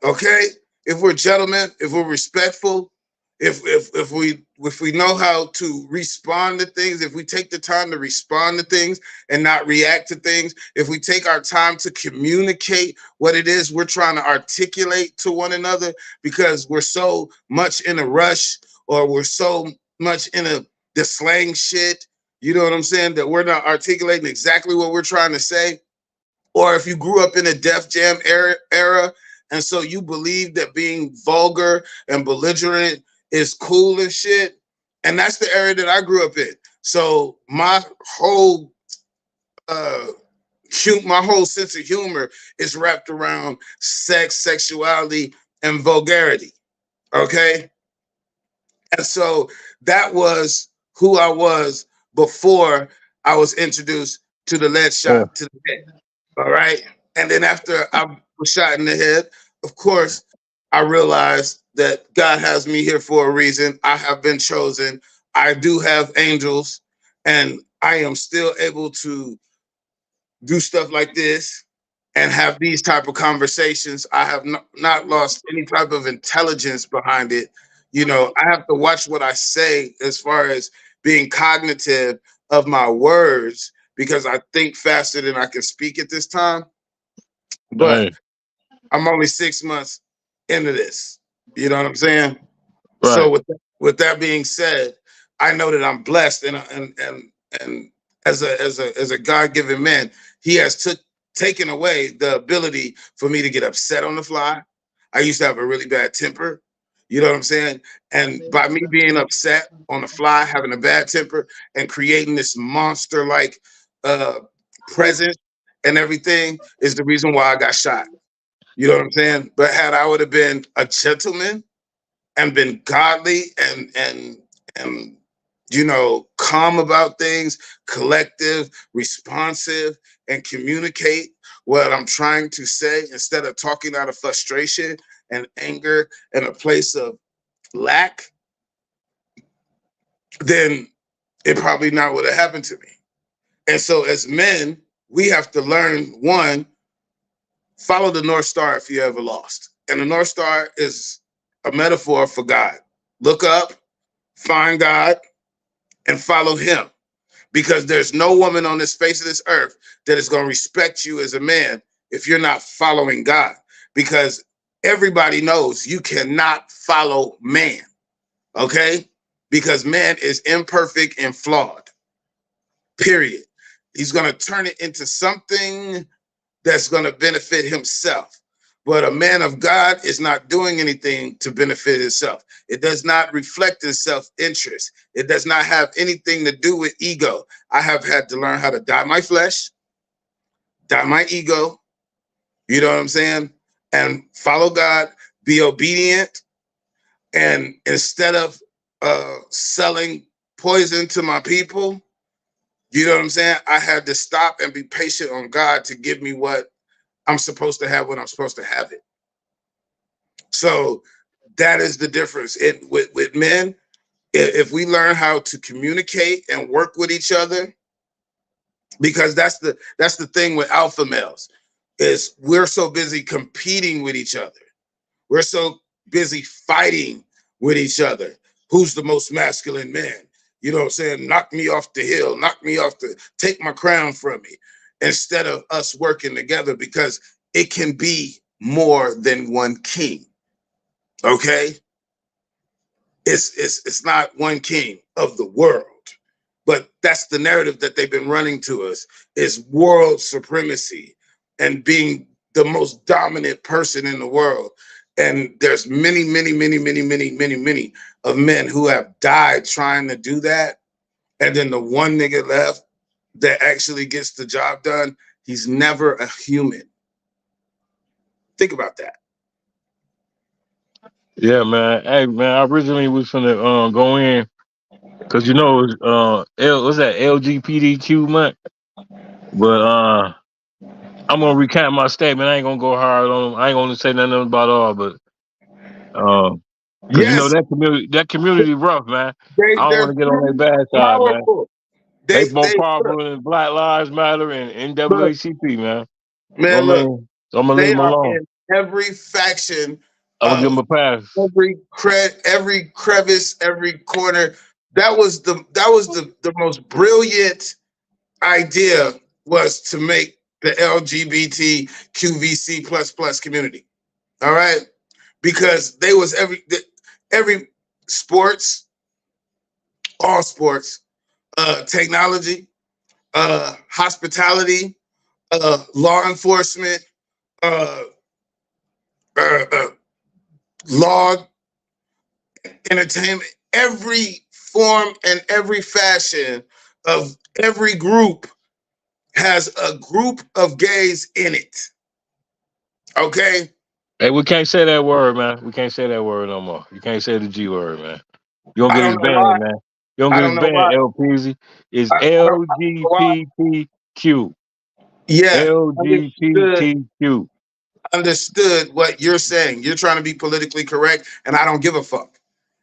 okay? If we're gentlemen, if we're respectful, if we know how to respond to things, if we take the time to respond to things and not react to things, if we take our time to communicate what it is we're trying to articulate to one another, because we're so much in a rush or we're so much in the slang shit, you know what I'm saying, that we're not articulating exactly what we're trying to say. Or if you grew up in a Def Jam era, and so you believe that being vulgar and belligerent is cool and shit, and that's the era that I grew up in. So my whole sense of humor is wrapped around sex, sexuality, and vulgarity. Okay? And so that was who I was before I was introduced to the lead shot to the head. All right. And then after I was shot in the head, of course, I realized that God has me here for a reason. I have been chosen. I do have angels. And I am still able to do stuff like this and have these type of conversations. I have not lost any type of intelligence behind it. You know, I have to watch what I say as far as being cognitive of my words because I think faster than I can speak at this time. But Right. I'm only 6 months into this. You know what I'm saying? Right. So with that being said, I know that I'm blessed and as a God-given man, he has taken away the ability for me to get upset on the fly. I used to have a really bad temper. You know what I'm saying? And by me being upset on the fly, having a bad temper, and creating this monster-like presence and everything is the reason why I got shot. You know what I'm saying? But had I would have been a gentleman and been godly and you know, calm about things, collective, responsive, and communicate what I'm trying to say instead of talking out of frustration and anger and a place of lack, then it probably not would have happened to me. And so as men, we have to learn, one, follow the North Star if you ever lost. And the North Star is a metaphor for God. Look up, find God, and follow him. Because there's no woman on this face of this earth that is going to respect you as a man if you're not following God. Because everybody knows you cannot follow man, okay? Because man is imperfect and flawed, period. He's going to turn it into something that's going to benefit himself. But a man of God is not doing anything to benefit himself. It does not reflect his self-interest. It does not have anything to do with ego. I have had to learn how to die my flesh, die my ego, you know what I'm saying? And follow God, be obedient. And instead of selling poison to my people, you know what I'm saying? I had to stop and be patient on God to give me what I'm supposed to have when I'm supposed to have it. So that is the difference. With men, if we learn how to communicate and work with each other, because that's the thing with alpha males, is we're so busy competing with each other. We're so busy fighting with each other. Who's the most masculine man? You know what I'm saying? Knock me off the hill, take my crown from me. Instead of us working together, because it can be more than one king. Okay? It's not one king of the world. But that's the narrative that they've been running to us, is world supremacy and being the most dominant person in the world. And there's many of men who have died trying to do that. And then the one nigga left that actually gets the job done, he's never a human. Think about that. Yeah, man. Hey, man. I originally was finna go in because you know what's that LGBTQ month, but I'm gonna recant my statement. I ain't gonna go hard on them. I ain't gonna say nothing about all, but because you know Yes, that community rough, man. I don't want they're to get on their pretty bad side, man. powerful. They They more look, powerful than Black Lives Matter and look, NAACP, man. man, Know what I look. mean? So I'm gonna leave They them are alone. in every faction I'm gonna give them of a pass. every crevice, every corner. That was the most brilliant idea, was to make the LGBTQVC plus community. All right, because they was every sports, all sports, technology, hospitality, law enforcement, uh, law, entertainment, every form and every fashion of every group has a group of gays in it. Okay? Hey, we can't say that word, man. We can't say that word no more. You can't say the G word, man. You don't I get don't us know why. banned, man. You don't I get us don't know banned, why. LPEEZY. It's I don't know why. LGBTQ. Yeah, LGBTQ. understood what you're saying. You're trying to be politically correct, and I don't give a fuck.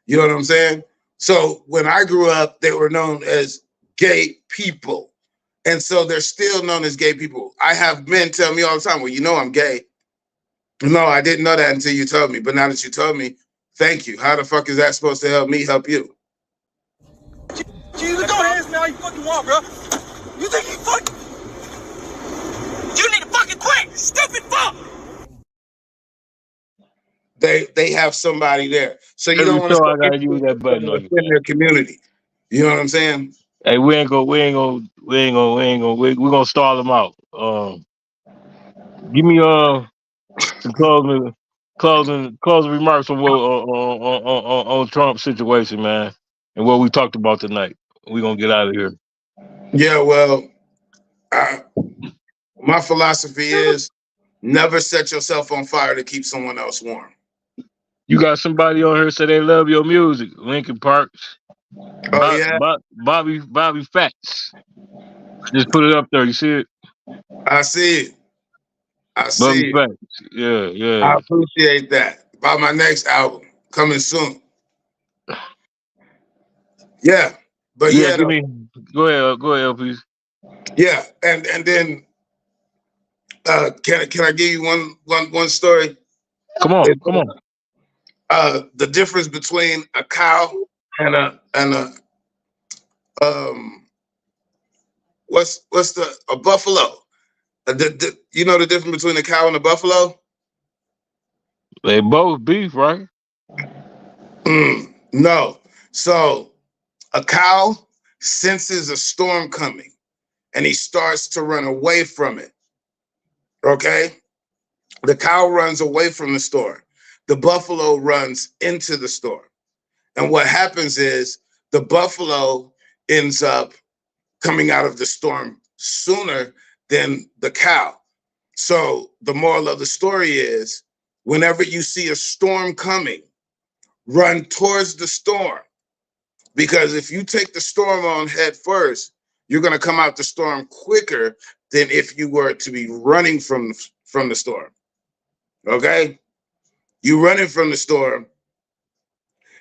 You know what I'm saying? So when I grew up, they were known as gay people. And so they're still known as gay people. I have men tell me all the time, well, you know I'm gay. No, I didn't know that until you told me. But now that you told me, thank you. How the fuck is that supposed to help me help you? Jesus, go ahead, man. All you fucking want, bro. You think you fucking... You need to fucking quit, stupid fuck. They have somebody there. So you don't want to show I start gotta use that button on you, in their community. You know what I'm saying? Hey, we're gonna stall them out. Give me some closing remarks on Trump's situation, man, and what we talked about tonight. We're gonna get out of here. Yeah, well, my philosophy is never set yourself on fire to keep someone else warm. You got somebody on here say they love your music, Lincoln Parks. Oh yeah, Bobby Fats. Just put it up there. You see it? I see it. I see Bobby it. Fats. Yeah. I appreciate that. By my next album coming soon. Yeah, but yeah. Go ahead, LPEEZY. Yeah, and then can I give you one story? Come on. The difference between a cow and a what's a buffalo? You know the difference between a cow and a buffalo? They both beef, right? No. So a cow senses a storm coming and he starts to run away from it. Okay? The cow runs away from the storm. The buffalo runs into the storm. And what happens is the buffalo ends up coming out of the storm sooner than the cow. So the moral of the story is whenever you see a storm coming, run towards the storm. Because if you take the storm on head first, you're going to come out the storm quicker than if you were to be running from the storm. Okay? You running from the storm,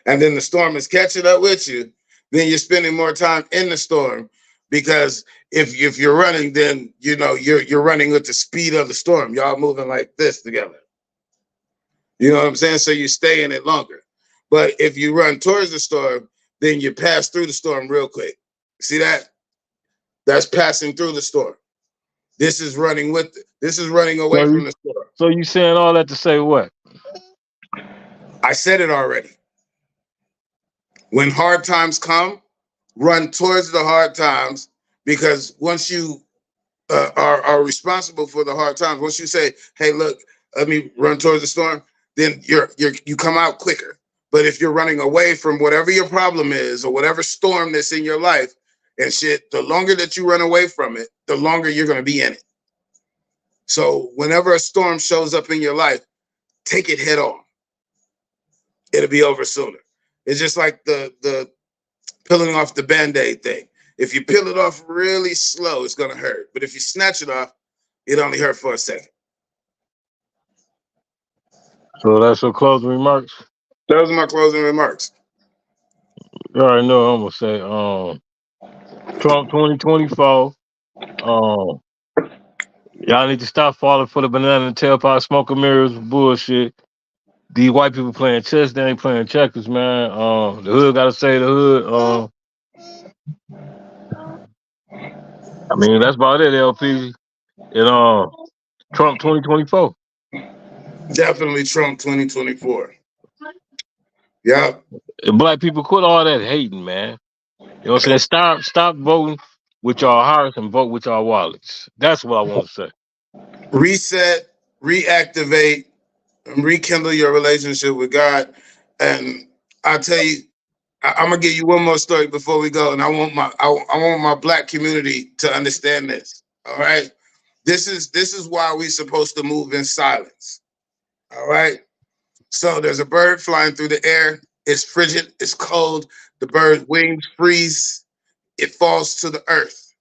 and then the storm is catching up with you, then you're spending more time in the storm. Because if you're running, then you know you're running with the speed of the storm. Y'all moving like this together. You know what I'm saying? So you stay in it longer. But if you run towards the storm, then you pass through the storm real quick. See that? That's passing through the storm. This is running with it. This is running away from the storm. So you saying all that to say what? I said it already. When hard times come, run towards the hard times, because once you are responsible for the hard times, once you say, hey, look, let me run towards the storm, then you come out quicker. But if you're running away from whatever your problem is or whatever storm that's in your life and shit, the longer that you run away from it, the longer you're going to be in it. So whenever a storm shows up in your life, take it head on. It'll be over sooner. It's just like the peeling off the Band-Aid thing. If you peel it off really slow, it's going to hurt. But if you snatch it off, it only hurt for a second. So that's your closing remarks? Those are my closing remarks. You already know what I'm going to say. Trump 2024. Y'all need to stop falling for the banana and tailpipe smoking mirrors bullshit. These white people playing chess, they ain't playing checkers, man. The hood gotta say the hood. I mean, that's about it, LP. And Trump 2024. Definitely Trump 2024. Yeah. And black people, quit all that hating, man. You know what I'm saying? Stop voting with your hearts and vote with your wallets. That's what I want to say. Reset, reactivate, and rekindle your relationship with God. And I'll tell you, I'm gonna give you one more story before we go. And I want my black community to understand this. All right. This is why we're supposed to move in silence. All right. So there's a bird flying through the air. It's frigid. It's cold. The bird's wings freeze. It falls to the earth.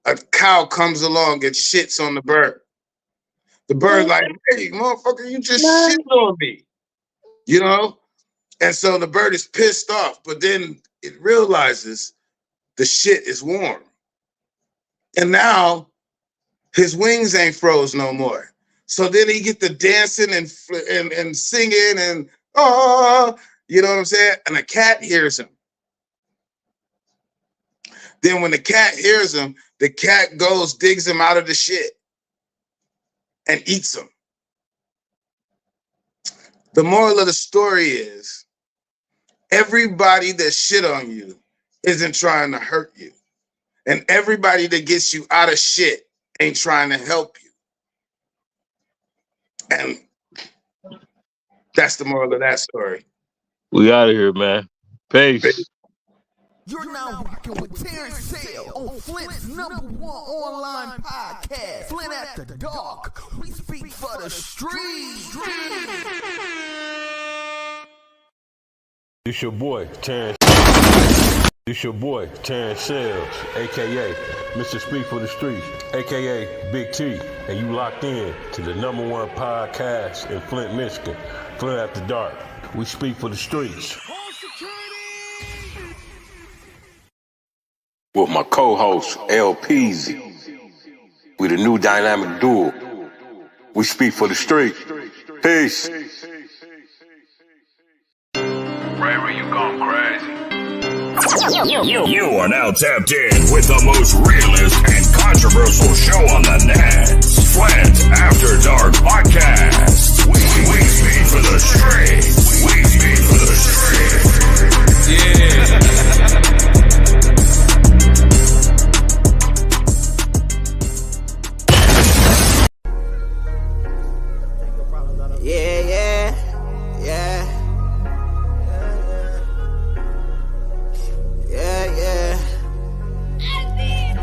A cow comes along and shits on the bird. The bird like, hey, motherfucker, you just shit on me. You know? And so the bird is pissed off, but then it realizes the shit is warm. And now his wings ain't froze no more. So then he get to dancing and singing and, oh, you know what I'm saying? And a cat hears him. Then when the cat hears him, the cat goes, digs him out of the shit and eats him. The moral of the story is everybody that shit on you isn't trying to hurt you. And everybody that gets you out of shit ain't trying to help you. And that's the moral of that story. We out of here, man. Peace. You're now rocking with Terrence Sale on Flint's #1 online podcast, Flint After Dark. We speak for the streets. It's your boy, Terrence. It's your boy, Terrence Sales, a.k.a. Mr. Speak for the Streets, a.k.a. Big T. And you locked in to the #1 podcast in Flint, Michigan, Flint After Dark. We speak for the streets. With my co-host, LPEEZY. We the new dynamic duo. We speak for the street. Peace. Ray, you gone crazy. You are now tapped in with the most realist and controversial show on the net. Flint After Dark Podcast. We speak for the streets. We speak for the streets. Yeah.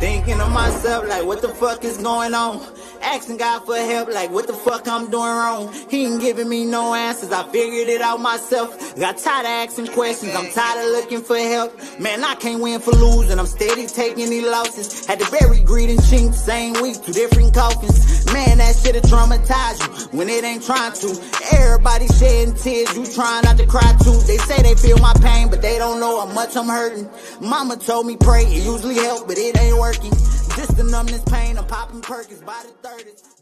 Thinking of myself like what the fuck is going on? Asking God for help like what the fuck I'm doing wrong? He ain't giving me no answers, I figured it out myself. Got tired of asking questions, I'm tired of looking for help. Man, I can't win for losing, I'm steady taking these losses. Had to bury greed and chink, same week, 2 different coffins. Man, that shit'll traumatize you when it ain't trying to. Everybody shedding tears, you trying not to cry too. They say they feel my pain, but they don't know how much I'm hurting. Mama told me pray, it usually help, but it ain't working. Just to numb this pain, I'm popping Perkins by the 30s.